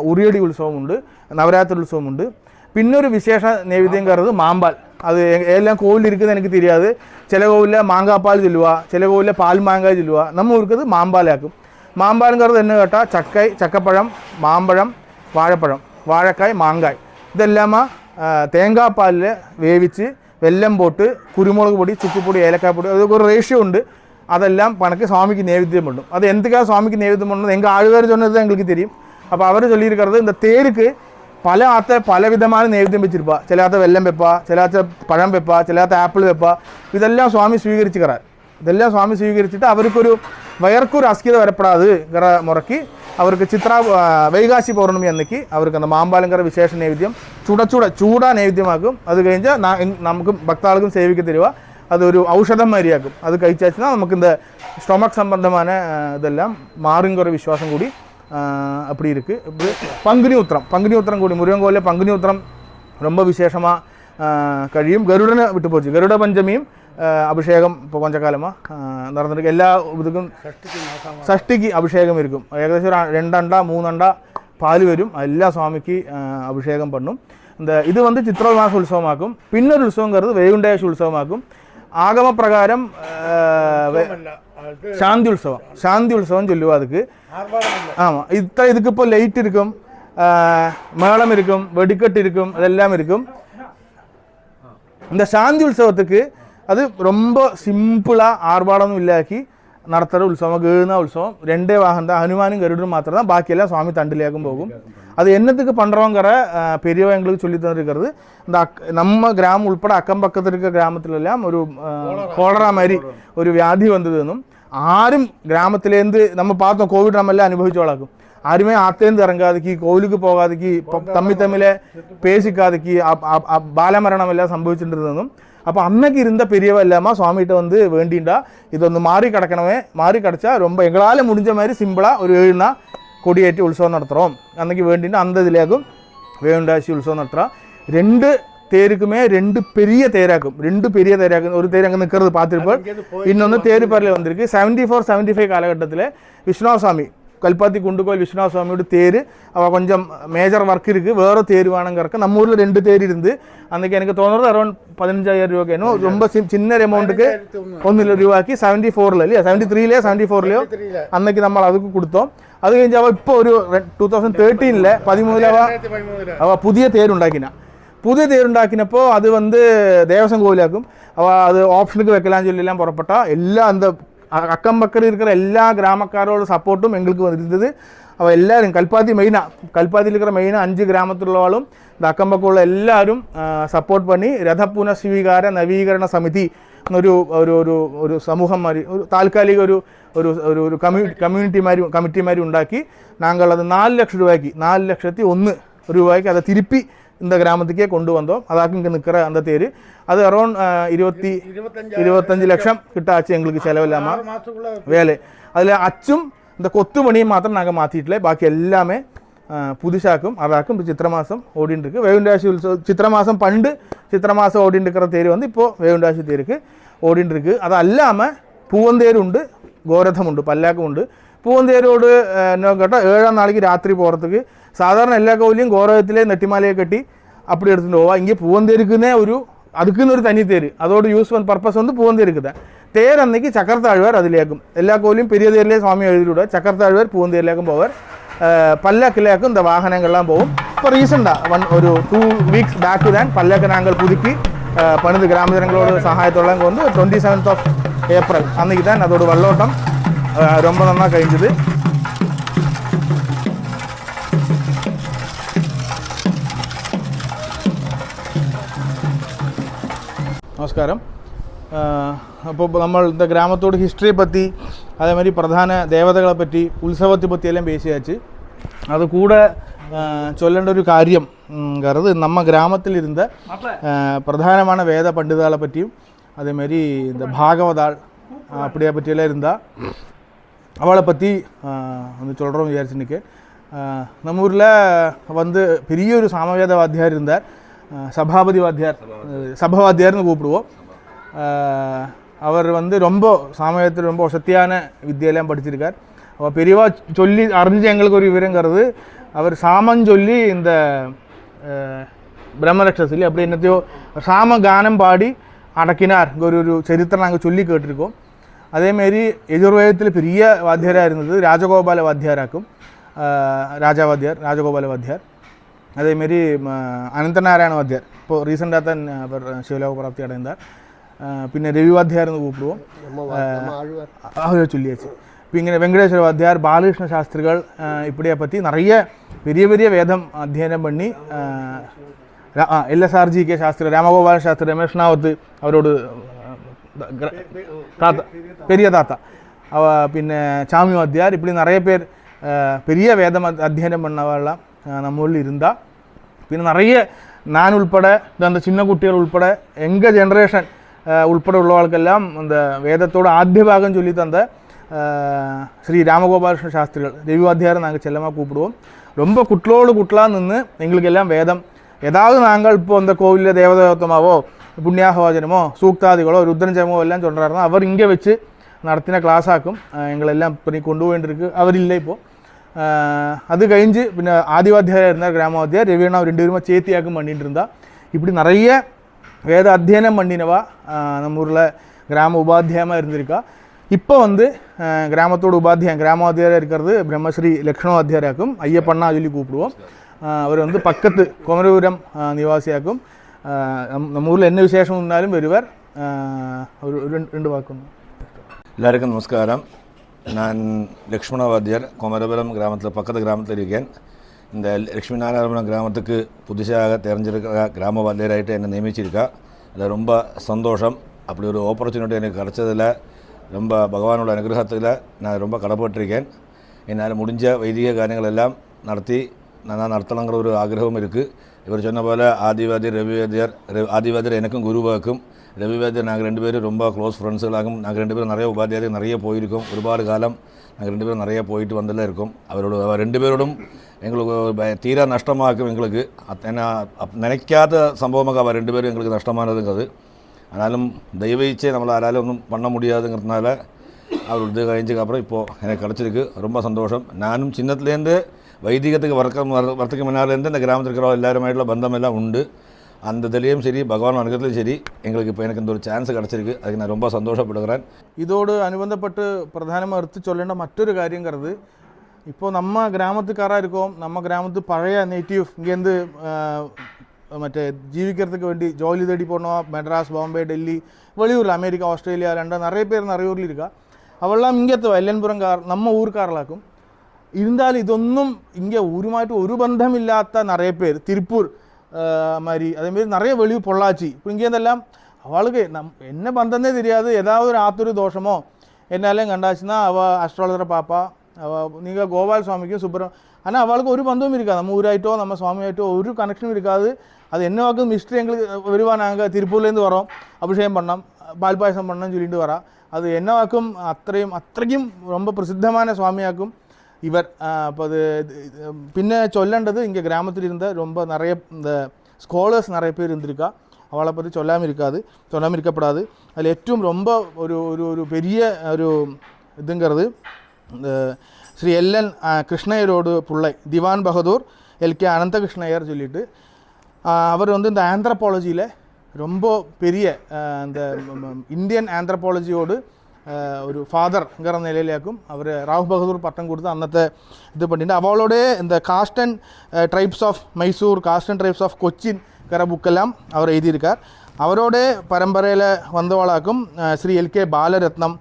ഉറിയടി ഉത്സവമുണ്ട്, നവരാത്രി ഉത്സവമുണ്ട്. പിന്നെ ഒരു വിശേഷ നൈവേദ്യം കയറുന്നത് മാമ്പാൽ. அது எல்லாம் கோவில் இருக்குது எனக்கு தெரியாது. சில கோவிலில் மாங்காய் சொல்லுவா, சில கோவிலில் பால் மாங்காய் சொல்லுவா. நம்ம இருக்குது மாம்பாலாக்கும். மாம்பாலுங்கிறது என்ன கேட்டால் சக்கை, சக்கப்பழம், மாம்பழம், வாழைப்பழம், வாழைக்காய், மாங்காய் இதெல்லாமா தேங்காய் பாலில் வேவிச்சு வெல்லம் போட்டு குருமுളക് பொடி, சுக்குப்பொடி, ஏலக்காய் பொடி அதுக்கு ஒரு ரேஷியோ உண்டு. அதெல்லாம் பணக்கு சுவாமிக்கு நைவேத்தியம் பண்ணும். அது எதுக்காக சுவாமிக்கு நைவேத்தியம் பண்ணணும் எங்கள் ஆழ்வார் சொன்னது தான் எங்களுக்கு தெரியும். அப்போ அவர் சொல்லியிருக்கிறது இந்த தேருக்கு പല ആത്ത പലവിധമായ നൈവേദ്യം വെച്ചിരിപ്പാ. ചിലാത്ത വെല്ലം വെപ്പാ, ചിലാത്ത പഴം വെപ്പാ, ചിലാത്ത ആപ്പിൾ വെപ്പാ. ഇതെല്ലാം സ്വാമി സ്വീകരിച്ചുകറാൻ. ഇതെല്ലാം സ്വാമി സ്വീകരിച്ചിട്ട് അവർക്കൊരു വയർക്കൊരു അസ്കിത വരപ്പെടാതെ മുറക്കി അവർക്ക് വൈകാശി പൗർണമി അന്നേക്ക് അവർക്ക് മാമ്പാലങ്കര വിശേഷ നൈവേദ്യം ചൂടാ നൈവേദ്യമാക്കും. അത് കഴിഞ്ഞാൽ നമുക്ക് ഭക്താൾക്കും സേവിക്ക് തരുക. அது ஒரு ஔஷதம் மாதிரியாக்கும். அது கழிச்சாச்சுன்னா நமக்கு இந்த ஸ்டொமக் சம்பந்தமான இதெல்லாம் மாறுங்கிற விசுவாசம் கூடி அப்படி இருக்குது. இப்படி பங்குனி உத்திரம் கூடி முருகன் கோயிலில் பங்குனி உத்திரம் ரொம்ப விசேஷமாக കഴിയും. கருடனை விட்டு போச்சு. கருட பஞ்சமியும் அபிஷேகம் இப்போ கொஞ்ச காலமாக நடந்துருக்கு. எல்லா இதுக்கும் சஷ்டிக்கு அபிஷேகம் இருக்கும். ஏകദേശം ஒரு 2 அண்டா 3 அண்டா பால் வரும். எல்லா சுவாமிக்கு அபிஷேகம் பண்ணும். இந்த இது வந்து சித்திரை மாச உற்சவமாக்கும். பின்னொரு உற்சவங்கிறது வைகுண்டேஷ உற்சவமாக்கும். ஆகம பிரகாரம் சாந்தி உற்சவம் சொல்லுவோம் அதுக்கு. ஆமாம், இதுக்கு இப்போ லைட் இருக்கும், மேளம் இருக்கும், வெடிக்கட்டு இருக்கும், அதெல்லாம் இருக்கும். இந்த சாந்தி உற்சவத்துக்கு அது ரொம்ப சிம்பிளாக ஆர்ப்பாடமும் இல்லாக்கி நடத்துகிற உற்சவம். கேழுனா உற்சவம் 2 வாகனம் தான், ஹனுமானும் கருடரும் மாத்திரம் தான், பாக்கியெல்லாம் சுவாமி தண்டிலேக்கும் போகும். அது என்னத்துக்கு பண்ணுறோங்கிற பெரியவ எங்களுக்கு சொல்லி தந்திருக்கிறது. இந்த நம்ம கிராமம் உள்பட அக்கம் பக்கத்தில் இருக்கிற கிராமத்திலெல்லாம் ஒரு கோளரா மாதிரி ஒரு வியாதி வந்ததுன்னும் ஆரும் கிராமத்திலேருந்து நம்ம பார்த்தோம். கோவிட் நம்ம எல்லாம் அனுபவிச்சோளாக்கும். யாருமே ஆத்தேந்து இறங்காதுக்கு, கோவிலுக்கு போகாதுக்கு, தம்மில பேசிக்காதுக்கு பாலமரணம் எல்லாம் சம்பவிச்சுட்டு. அப்போ அன்னைக்கு இருந்த பெரியவ இல்லாமல் சுவாமிகிட்ட வந்து வேண்டிண்டா இது வந்து மாறி கிடக்கணுமே, மாறி கிடச்சா ரொம்ப எங்களால் முடிஞ்ச மாதிரி சிம்பிளாக ஒரு 7 நாள் கொடியேற்றி உற்சவம் நடத்துகிறோம். அன்னைக்கு வேண்டினா அந்த இதுலேயாக்கும் வேண்டாசி உற்சவம் நடத்துகிறோம். 2 தேருக்குமே 2 பெரிய தேராக்கும். 2 பெரிய தேராக்கும். ஒரு தேர் அங்கே நிற்கிறது பார்த்துருப்போம். இன்னொன்று தேருப்பரில் வந்திருக்கு. 74-75 காலகட்டத்தில் விஸ்வநாத சுவாமி கல்பாத்தி குண்டுகோயில் விஸ்வநாத சுவாமியோட தேர் அவள் கொஞ்சம் மேஜர் ஒர்க் இருக்குது, வேறு தேர் வேணுங்கிறக்க நம்ம ஊரில் 2 தேர் இருந்து அன்றைக்கி எனக்கு தோணுறது அரௌண்ட் 15,000 ரூபாய்க்கு இன்னும் ரொம்ப சின்ன அமௌண்ட்டுக்கு 1 ரூபாய்க்கு 74 இல்லையா 73 74 அன்னைக்கு நம்ம அதுக்கு கொடுத்தோம். அது കഴിഞ്ഞ് அவள் இப்போ ஒரு 2013 13 அவள் புதிய தேர் ഉണ്ടാക്കിനപ്പോൾ அது வந்து தேவசம் கோயிலாக்கும். அவள் அது ஆப்ஷனுக்கு வைக்கலாம்னு சொல்லிலாம் புறப்பட்டா. எல்லாம் அந்த அக்கம் பக்கம் இருக்கிற எல்லா கிராமக்காரோட சப்போர்ட்டும் எங்களுக்கு இருந்தது. அவள் எல்லாரும் கல்பாத்தியில் இருக்கிற மெயினாக 5 கிராமத்திலுள்ளவாளும் இந்த அக்கம் பக்கம் உள்ள எல்லாரும் சப்போர்ட் பண்ணி ரഥ സ്വീകാര നവീകരണ സമിതി എന്നൊരു ഒരു സമൂഹം மாதிரி ഒരു താൽക്കാലിക ഒരു കമ്മ്യൂണിറ്റി மாதிரி ഉണ്ടാക്കി நாங்கள் அது 4 லட்சம் ரூபாய்க்கு 4,01 ரூபாய்க்கு அதை திருப்பி இந்த கிராமத்துக்கே கொண்டு வந்தோம். அதாக்கும் இங்கே நிற்கிற அந்த தேர் அது அரௌண்ட் 25 லட்சம் கிட்ட ஆச்சு எங்களுக்கு செலவில்லாமல் வேலை. அதில் அச்சும் இந்த கொத்து பணியை மாத்திரம் நாங்கள் மாற்றிட்டல, பாக்கி எல்லாமே புதுசாக்கும். அதாக்கும் இப்போ சித்திரை மாதம் ஓடின்னு இருக்கு. வைகுண்டாசி உற்சவம் சித்திரை மாதம் பண்டு சித்திரை மாதம் ஓடின்னு இருக்கிற தேர் வந்து இப்போது வைகுண்டாசி தேருக்கு ஓடின்னு இருக்கு. அது அல்லாமல் பூவந்தேர் உண்டு, கோரதம் உண்டு, பல்லாக்கும் உண்டு. பூவந்தேரோடு என்ன கேட்டால் 7ஆம் நாளைக்கு ராத்திரி போகிறதுக்கு சாதாரண எல்லா கோவிலையும் கோரகத்திலே நெட்டிமாலையை கட்டி அப்படி எடுத்துகிட்டு போவா. இங்கே பூவந்தேருக்குன்னே அதுக்குன்னு ஒரு தனி தேர், அதோட யூஸ் பர்பஸ் வந்து பூவந்தேருக்கு தான். தேர் அன்னைக்கு சக்கரத்தாழ்வார் அதிலேக்கும். எல்லா கோவிலையும் பெரிய தேர்லேயே சுவாமி எழுதி விடுவார். சக்கரத்தாழ்வார் பூவந்தேர்லேக்கும் போவார். பல்லாக்கிலேக்கும் இந்த வாகனங்கள்லாம் போகும். இப்போ ரீசெண்டாக ஒரு 2 வீக்ஸ் பேக்கு தான் பல்லாக்கு நாங்கள் புதுக்கி பணிந்து கிராம ஜனங்களோட சகாயத்தோட அங்கே வந்து 27th ஏப்ரல் அன்னைக்கு தான் அதோட வல்லோட்டம் ரொம்ப நல்லா கழிஞ்சது. நமஸ்காரம். അപ്പോൾ നമ്മൾ இந்த கிராமத்தோட ஹிஸ்ட்ரியை பற்றி அதே மாதிரி பிரதான தேவதைகளை பற்றி உற்சவத்தை பற்றியெல்லாம் பேசியாச்சு. அது கூட சொல்லேண்ட ஒரு காரியங்கிறது நம்ம கிராமத்தில் இருந்த பிரதானமான வேத பண்டிதாளை பற்றியும் அதேமாரி இந்த பாகவதாள் அப்படியே பற்றியெல்லாம் இருந்தால் அவளை பற்றி வந்து சொல்கிறோம் விசாரிச்சுன்னுக்கு. நம்ம ஊரில் வந்து பெரிய ஒரு சாமவேத வாத்தியார் இருந்தார், சபாபதி வாத்தியார், சபவாத்தியார்னு கூப்பிடுவோம். அவர் வந்து ரொம்ப சாமவேதத்தில் ரொம்ப வசதியான வித்தியெல்லாம் படிச்சிருக்கார். அவள் பெரியவா சொல்லி அறிஞ்சு எங்களுக்கு ஒரு விவரங்கிறது, அவர் சாமம் சொல்லி இந்த பிரம்மரக்ஷசில் அப்படி என்னத்தையோ சாம கானம் பாடி அடக்கினார் ஒரு சரித்திரம் நாங்கள் சொல்லி கேட்டிருக்கோம். அதேமாரி எஜுர்வேதத்தில் பெரிய வாத்தியாராக இருந்தது ராஜகோபால வாத்தியாராக்கும், ராஜகோபால வாத்தியார். அதேமாரி அனந்தநாராயண வாத்தியார் இப்போது ரீசெண்டாக தான் அவர் சிவலோக பிராப்தி அடைந்தார். பின்ன ரவி வாத்தியார்னு கூப்பிடுவோம், சொல்லியாச்சு. இப்போ இங்கே வெங்கடேஸ்வர வாத்தியார், பாலகிருஷ்ண சாஸ்திரிகள் இப்படியை பற்றி நிறைய பெரிய பெரிய வேதம் அத்தியனம் பண்ணி LSRGK சாஸ்திரி, ராமகோபால சாஸ்திரி, ரமேஷ்னாவத்து அவரோட தாத்தா, பெரிய தாத்தா, பின்ன சாமி வாத்தியார், இப்படி நிறைய பேர் பெரிய வேதம் அத்தியனம் பண்ணவெல்லாம் நம்ம ஊரில் இருந்தால். பின்ன நிறைய நான் உள்பட அந்த சின்ன குட்டிகள் உள்பட எங்கள் ஜென்ரேஷன் உள்பட உள்ளவர்களுக்கெல்லாம் இந்த வேதத்தோட ஆத்திய பாகம் சொல்லி தந்த ஸ்ரீ ராமகோபாலகிருஷ்ண சாஸ்திரிகள் தெய்வாத்தியாரை நாங்கள் செல்லமாக கூப்பிடுவோம். ரொம்ப குட்லோடு குட்லாக நின்று எங்களுக்கு எல்லாம் வேதம் ஏதாவது நாங்கள் இப்போ அந்த கோவிலில் தேவதேவத்தமாவோ புண்ணியாகவாചനമോ சூக்தாதிகளோ ருத்ரஞ்சமோ எல்லாம் சொல்கிறாருன்னா அவர் இங்கே வச்சு നടത്തിன ക്ലാസ്സാക്കും ഞങ്ങളെല്ലാം പിന്നെ കൊണ്ടുപോയിട്ടിരിക്കും. അവരില്ല ഇപ്പോൾ. அது கழிஞ்சு பின்ன ஆதிவாத்தியார் இருந்தார், கிராமவாத்தியார் ரவியண்ணா ரெண்டு பேருமா சேத்தியாக்கும் பண்ணிட்டு இருந்தா. இப்படி நிறைய வேத அத்தியனம் பண்ணினவா நம்ம ஊரில் கிராம உபாத்தியாயமாக இருந்திருக்கா. இப்போ வந்து கிராமத்தோட உபாத்தியாயம் கிராமவாத்தியாராக இருக்கிறது பிரம்மஸ்ரீ லக்ஷ்மணவாத்தியாராக்கும் ஐயப்பண்ணா சொல்லி கூப்பிடுவோம். அவர் வந்து பக்கத்து குமரபுரம் நிவாசியாக்கும். நம்ம ஊரில் என்ன விசேஷம் இருந்தாலும் வருவார். ஒரு ரெண்டு வாக்கம். எல்லாருக்கும் நமஸ்காரம். நான் லக்ஷ்மணவாத்தியார் குமரபுரம் கிராமத்தில் பக்கத்து கிராமத்தில் இருக்கேன். இந்த லக்ஷ்மி நாராயணபுரம் கிராமத்துக்கு புதுசாக தெரிஞ்சிருக்கிற கிராமவாத்தியராகிட்டு என்னை நியமிச்சிருக்கா. அதில் ரொம்ப சந்தோஷம். அப்படி ஒரு ஆப்பர்ச்சுனிட்டி எனக்கு கிடச்சதில் ரொம்ப பகவானோட அனுகிரகத்தில் நான் ரொம்ப கடப்பட்டிருக்கேன். என்னால் முடிஞ்ச வைதிக காரியங்களெல்லாம் நடத்தி நான் நடத்தணுங்கிற ஒரு ஆகிரகம் இருக்குது. இவர் சொன்ன போல் ஆதிவாத்தியர் எனக்கும் குருவாக்கும், ரவிவாத்தியர் நாங்கள் ரெண்டு பேரும் ரொம்ப க்ளோஸ் ஃப்ரெண்ட்ஸுகளாகும். நாங்கள் ரெண்டு பேரும் நிறைய உபாத்தியாரையும் நிறைய போயிருக்கோம். ஒருபாடு காலம் நாங்கள் ரெண்டு பேரும் நிறைய போயிட்டு வந்ததில் இருக்கோம். அவர் ரெண்டு பேரோடும் எங்களுக்கு தீரா நஷ்டமாக்கும். எங்களுக்கு ஏன்னா நினைக்காத சம்பவமாக அவர் ரெண்டு பேரும் எங்களுக்கு நஷ்டமானதுங்கிறது. ஆனாலும் தெய்வீச்சை நம்மளால் ஒன்றும் பண்ண முடியாதுங்கிறதுனால அவர் இது கழிஞ்சதுக்கு அப்புறம் இப்போது எனக்கு கிடச்சிருக்கு. ரொம்ப சந்தோஷம். நானும் சின்னத்துலேருந்து வைதிகத்துக்கு வரத்துக்கு முன்னாலேருந்து இந்த கிராமத்தில் இருக்கிற எல்லாருமாയിട്ടുള്ള பந்தமெல்லாம் உண்டு. அந்த இதுலேயும் சரி பகவான் அனுகிரகத்திலும் சரி எங்களுக்கு இப்போ எனக்கு இந்த ஒரு சான்ஸ் கிடச்சிருக்கு. அதுக்கு நான் ரொம்ப சந்தோஷப்படுகிறேன். இதோடு അനുബന്ധപ്പെട്ട് പ്രധാനമായി എടുത്ത് ചൊല്ലേണ്ട മറ്റൊരു കാര്യங்கிறது ഇപ്പോൾ நம்ம கிராமத்துக்காராக இருக்கோம். நம்ம கிராமத்து பழைய நேட்டிவ் இங்கேருந்து மற்ற ஜீவிக்கிறதுக்கு வேண்டி ஜோலி தேடி போனோம். மெட்ராஸ், பாம்பே, டெல்லி, வெளியூரில் அமெரிக்கா, ஆஸ்திரேலியா, லண்டன் நிறைய பேர் நிறைய ஊரில் இருக்கா. അവളെല്ലാം ഇങ്ങനത്തെ എല്ലൻപുറംകാർ നമ്മ ഊർക്കാരലാക്കും. இருந்தாலும் ഇതൊന്നും இங்கே ஊருமாയിട്ട് ஒரு பந்தமில்லாத நிறைய பேர் திருப்பூர் மாதிரி அதேமாரி நிறைய வெளியூர் பொள்ளாச்சி இப்போ இங்கேருந்தெல்லாம் அவளுக்கு என்ன பந்தம்னே தெரியாது. ஏதாவது ஒரு ஆத்தொரு தோஷமோ என்னாலையும் கண்டாச்சுன்னா அவள் அஸ்ட்ராலஜரை பாப்பா. நீங்கள் கோபால் சுவாமிக்கும் ஆனால் அவளுக்கு ஒரு பந்தமும் இருக்காது. நம்ம ஊராயிட்டோ நம்ம சுவாமியாயிட்டோ ஒரு கனெக்ஷனும் இருக்காது. அது என்ன வாக்கும் மிஸ்ட்ரி எங்களுக்கு வருவா. நாங்கள் திருப்பூர்லேருந்து வரோம், அபிஷேகம் பண்ணோம், பால் பாயசம் பண்ணோம்னு சொல்லிட்டு வரா. அது என்ன வாக்கும் அത്രയ്ക്കും ரொம்ப பிரசித்தமான சுவாமியாக்கும் இவர். அப்போ அது பின்ன சொல்லண்டது இங்கே கிராமத்தில் இருந்த ரொம்ப நிறைய இந்த ஸ்காலர்ஸ் நிறைய பேர் இருந்திருக்கா. அவளை பற்றி சொல்லாமல் இருக்கப்படாது. அதில் ഏറ്റവും ரொம்ப ஒரு ஒரு ஒரு பெரிய ஒரு இதுங்கிறது இந்த ஸ்ரீ எல்என் கிருஷ்ணயரோடு பிள்ளை திவான் பகதூர் எல்கே அனந்தகிருஷ்ணயர் சொல்லிட்டு அவர் வந்து இந்த ஆந்த்ரபாலஜியில் ரொம்ப பெரிய இந்த இந்தியன் ஆந்த்ரபாலஜியோடு ഒരു ഫാദർங்கிற നിലയിലേക്കും അവർ റാവു ബഹദൂർ പട്ടം കൊടുത്ത് അന്നത്തെ ഇത് பண்ணிட்டு അവളോட இந்த caste and tribes of Mysore, caste and tribes of Cochin புக்கெல்லாம் அவர் எழுதியிருக்கார். அவரோட பரம்பரையில் வந்தவளாக்கும் ஸ்ரீ எல்கே பாலரத்னம்,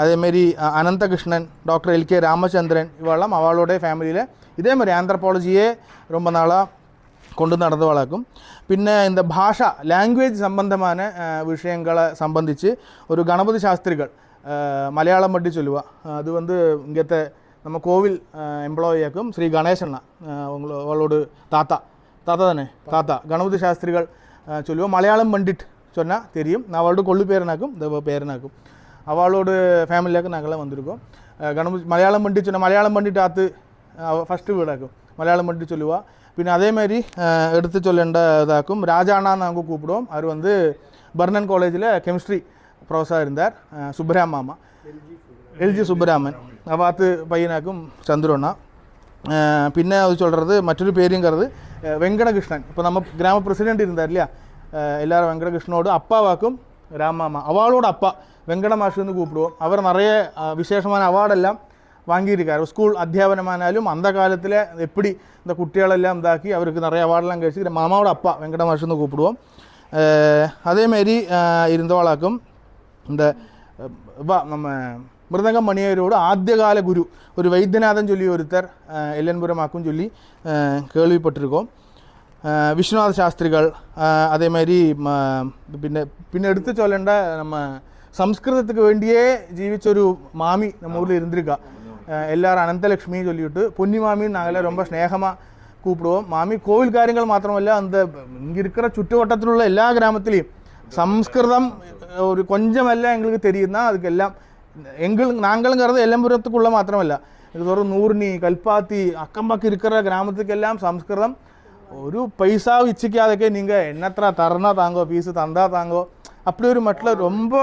அதேமாரி அனந்தகிருஷ்ணன், டாக்டர் எல்கே ராமச்சந்திரன் இவெல்லாம் அவளோட ஃபேமிலியில் இதேமாதிரி ஆந்த்ரபாலஜியே ரொம்ப நாளாக கொண்டு நடந்தவளாக்கும். പിന്നെ இந்த பாஷா லாங்குவேஜ் சம்பந்தமான விஷயங்களை சம்பந்திச்சு ஒரு கணபதி சாஸ்திரிகள் மலையாளம் பற்றி சொல்லுவா. அது வந்து இங்கത്തെ நம்ம கோவில் எம்ப்ளாயியாக்கும் ஸ்ரீ கணேசண்ணா அவளோட தாத்தா தானே கணபதி சாஸ்திரிகள் சொல்லுவோம். மலையாளம் பண்டிட் சொன்னால் தெரியும். நான் அவளோட கொள்ளு பேரனாக்கும் இந்த பேரனாக்கும் அவளோட ஃபேமிலியாக்கும் நாங்கள்லாம் வந்திருக்கோம். கணபதி மலையாளம் பண்டிட் சொன்னால் மலையாளம் பண்டிட் ஆற்று ஃபஸ்ட்டு வீடாக்கும் மலையாளம் பண்டிட் சொல்லுவா. പിന്നെ അതേമാതിരി എടുത്ത് ചൊല്ലേണ്ട ഇതാക്കും ராஜாண்ணான்னு நாங்கள் கூப்பிடுவோம். அவர் வந்து பர்னன் காலேஜில் கெமிஸ்ட்ரி ப்ரொஃபஸராக இருந்தார். சுப்பராம் மாமா எல்ஜி சுப்பராமன் அவாத்து பையனாக்கும் சந்துருண்ணா. പിന്നെ അത് சொல்கிறது மற்றொரு பேருங்கிறது வெங்கடகிருஷ்ணன். இப்போ நம்ம கிராம பிரசிடென்ட் இருந்தார் இல்லையா, எல்லாரும் வெங்கடகிருஷ்ணனோடு அப்பாவாக்கும் ராமாமா அவளோட அப்பா வெங்கட மாஷுன்னு கூப்பிடுவோம். அவர் நிறைய விசேஷமான அவார்டெல்லாம் வாங்கியிருக்கார். ஸ்கூல் அத்தியாபனமானாலும் அந்த காலத்தில் எப்படி இந்த குட்டிகளெல்லாம் இதாக்கி அவருக்கு நிறைய அவார்டெல்லாம் கழிச்சு மாமாவோட அப்பா வெங்கட மாஷுன்னு கூப்பிடுவோம். அதேமாரி இருந்தவளாக்கும் இந்த நம்ம மிருதங்கம் மணியரோட ஆத்தியகால குரு ஒரு வைத்தியநாதன் சொல்லி ஒருத்தர் எல்லன்புரமாக்கும் சொல்லி கேள்விப்பட்டிருக்கோம். விஸ்வநாத சாஸ்திரிகள் அதேமாதிரி പിന്നെ എടുത്ത് ചൊല്ലേണ്ട நம்ம സംസ്കൃതத்துக்கு வேண்டியே ஜீவிச்சொரு மாமி நம்ம ஊரில் இருந்திருக்கா. எல்லாரும் அனந்தலக்ஷ்மி சொல்லிவிட்டு பொன்னி மாமின்னு நாங்கள் ரொம்ப ஸ்நேகமாக கூப்பிடுவோம். மாமி கோவில் காரியங்கள் மாத்திரமல்ல அந்த இங்கே இருக்கிற சுற்றுவட்டத்தில் உள்ள எல்லா கிராமத்திலையும் சம்ஸ்கிருதம் ஒரு கொஞ்சமெல்லாம் எங்களுக்கு தெரியும்னா அதுக்கெல்லாம் நாங்களுங்கிறது எல்லம்புரத்துக்குள்ளே മാത്രമല്ല இது ஒரு நூர்னி கல்பாத்தி அக்கம்பக்கம் இருக்கிற கிராமத்துக்கெல்லாம் சம்ஸ்கிருதம் ஒரு பைசா இச்சிக்காதக்கே நீங்கள் என்னത്ര தரனா தாங்கோ ஃபீஸு தந்தா தாங்கோ அப்படி ஒரு மட்டில் ரொம்ப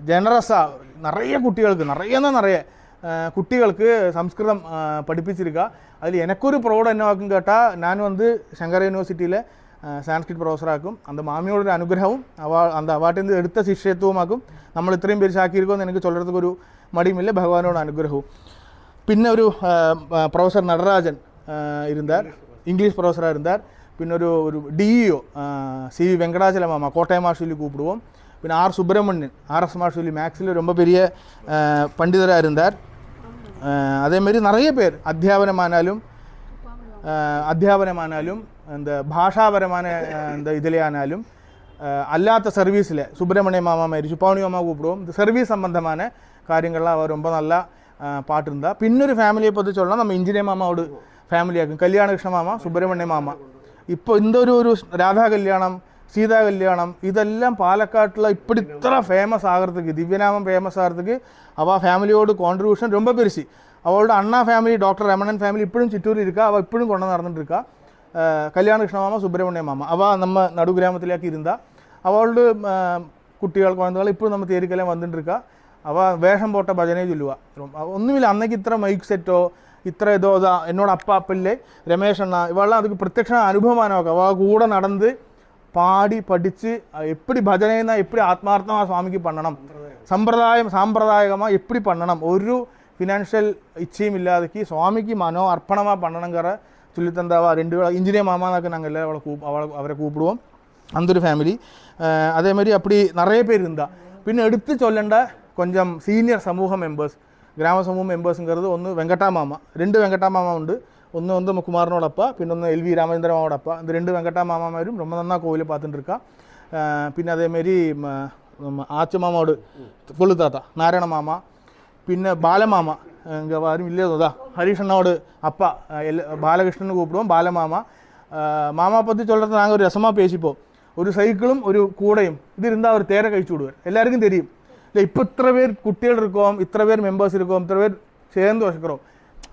ஜெனரஸாக நிறைய குட்டிகளுக்கு சம்ஸ்கிருதம் படிப்பிச்சிருக்கா அதில் எனக்கொரு ப்ரௌட் என்னவாக்கும் கேட்டால் நான் வந்து சங்கர யூனிவர்சிட்டியில் சான்ஸ்கிரிட் ப்ரொஃபஸറാക്കും அந்த மாமியோட ஒரு அனுகிரகവും அந்த അവാർഡിൽ എടുത്ത ശിഷ്യത്വമാക്കും നമ്മൾ ഇത്രയും പേര് ശാക്കിയിരിക്കുമെന്ന് എനിക്ക് ചൊല്ലறதுக்கு ഒരു മടിയുമില്ല ഭഗവാനോട് അനുഗ്രഹവും പിന്നെ ഒരു പ്രൊഫസർ നടരാജൻ இருந்தார் இங்கிலீஷ் ப்ரொஃபஸராக இருந்தார் பின்ன ஒரு டிஇஓ சி வி வெங்கடாச்சலம் மாமா கோட்டயம் சொல்லி கூப்பிடுவோம் பின்ன ஆர் சுப்பிரமணியன் ஆர்எஸ் மார் சொல்லி மேக்ஸில் ரொம்ப பெரிய பண்டிதராக இருந்தார் அதேமாரி நிறைய பேர் അധ്യാപനമാനാലും இந்த ഭാഷാപരമായ இந்த ഇതിലാനാലും അല്ലാത്ത സർവീസിൽ സുബ്രഹ്മണ്യ മാമ മരിച്ചു പൗണി മാമ കൂപ്പിടുவோம் இந்த சர்வீஸ் சம்பந்தமான കാര്യങ്ങളെല്ലാം அவர் ரொம்ப நல்லா பாட்டு இருந்தா பின்னொரு ஃபேமிலியை பற்றி சொல்லலாம் நம்ம இன்ஜினியர் மாமாவோட ஃபேமிலியாக்கும் கல்யாணகிருஷ்ண மாமா സുബ്രഹ്മണ്യ മാമ ഇപ്പോൾ இந்த ஒரு ராதா கல்யாணம் சீதா கல்யாணம் இதெல்லாம் பாலக்காட்டில் இப்படி இத்தனை ஃபேமஸ் ஆகிறதுக்கு திவ்யநாமம் ஃபேமஸ் ஆகிறதுக்கு அவள் ஃபேமிலியோட கான்ட்ரிபியூஷன் ரொம்ப பெருசு அவளோட அண்ணா ஃபேமிலி டாக்டர் ரமணன் ஃபேமிலி இப்பவும் சிற்றூர் இருக்கா அவள் இப்பவும் கொண்டு நடந்துட்டு இருக்கா കല്യാണകൃഷ്ണ മാമ സുബ്രഹ്മണ്യ മാമ അവள் நம்ம நடுகிராமத்திலேயாக்கி இருந்தா அவளோட കുട്ടികൾ കുഴന്തകൾ ഇപ്പോഴും നമ്മൾ തേരിക്കെല്ലാം വന്നിട്ടിരിക്കുക അവள் വേഷം പോട്ട ഭജനയെ ചൊല്ലുക ഒന്നുമില്ല അന്നേക്ക് ഇത്ര മൈക്ക് സെറ്റോ ഇത്ര ഇതോ എന്നോട് അപ്പല്ലേ രമേശ് അണ്ണ ഇവളെല്ലാം அதுக்கு பிரத்யக்ஷ அனுபவமானவங்க அவள் கூட நடந்து பாடி படித்து எப்படி பஜனைன்னா எப்படி ஆத்மார்த்தமாக சுவாமிக்கு பண்ணணும் சாம்பிரதாயமாக எப்படி பண்ணணும் ஒரு ஃபினான்ஷியல் இச்சையும் இல்லாதக்கு சுவாமிக்கு மனோ அர்ப்பணமாக பண்ணணுங்கிற சொல்லித்தந்தாவா ரெண்டு இன்ஜினியர் மாமானாக்கு நாங்கள் எல்லாம் அவரை கூப்பிடுவோம் அந்த ஒரு ஃபேமிலி அதேமாதிரி அப்படி நிறைய பேர் இருந்தா பின்ன எடுத்து சொல்லണ്ട கொஞ்சம் சீனியர் சமூக மெம்பர்ஸ் கிராம சமூக மெம்பர்ஸுங்கிறது ஒன்று வெங்கடா மாமா ரெண்டு வெங்கடா மாமா ഉണ്ട് ഒന്ന് வந்து കുമാരനോടപ്പ പിന്നൊന്ന് എൽ വി രാമചന്ദ്രമാവോടപ്പ இந்த ரெண்டு வெங்கடா மாமாமாரும் ரொம்ப நல்லா கோவிலை பார்த்துட்டு இருக்கா പിന്നെ അതേമാതിരി ആച്ചമാമോട് കൊള്ളു താത്ത നാരായണ മാമ പിന്നെ ബാലമാമ இங்கே யாரும் இல்லையதா ஹரீஷ் அண்ணாவோட அப்பா பாலகிருஷ்ணன் கூப்பிடுவோம் பாலமாமா மாமா பற்றி சொல்கிறது நாங்கள் ஒரு ரசமாக பேசிப்போம் ஒரு சைக்கிளும் ஒரு கூடையும் இது இருந்தால் அவர் தேரை கழிச்சு விடுவார் எல்லாருக்கும் தெரியும் இல்லை இப்போ இத்தனை பேர் குட்டிகள் இருக்கோம் இத்தனை பேர் மெம்பர்ஸ் இருக்கோம் இத்தனை பேர் சேர்ந்து வச்சுக்கிறோம்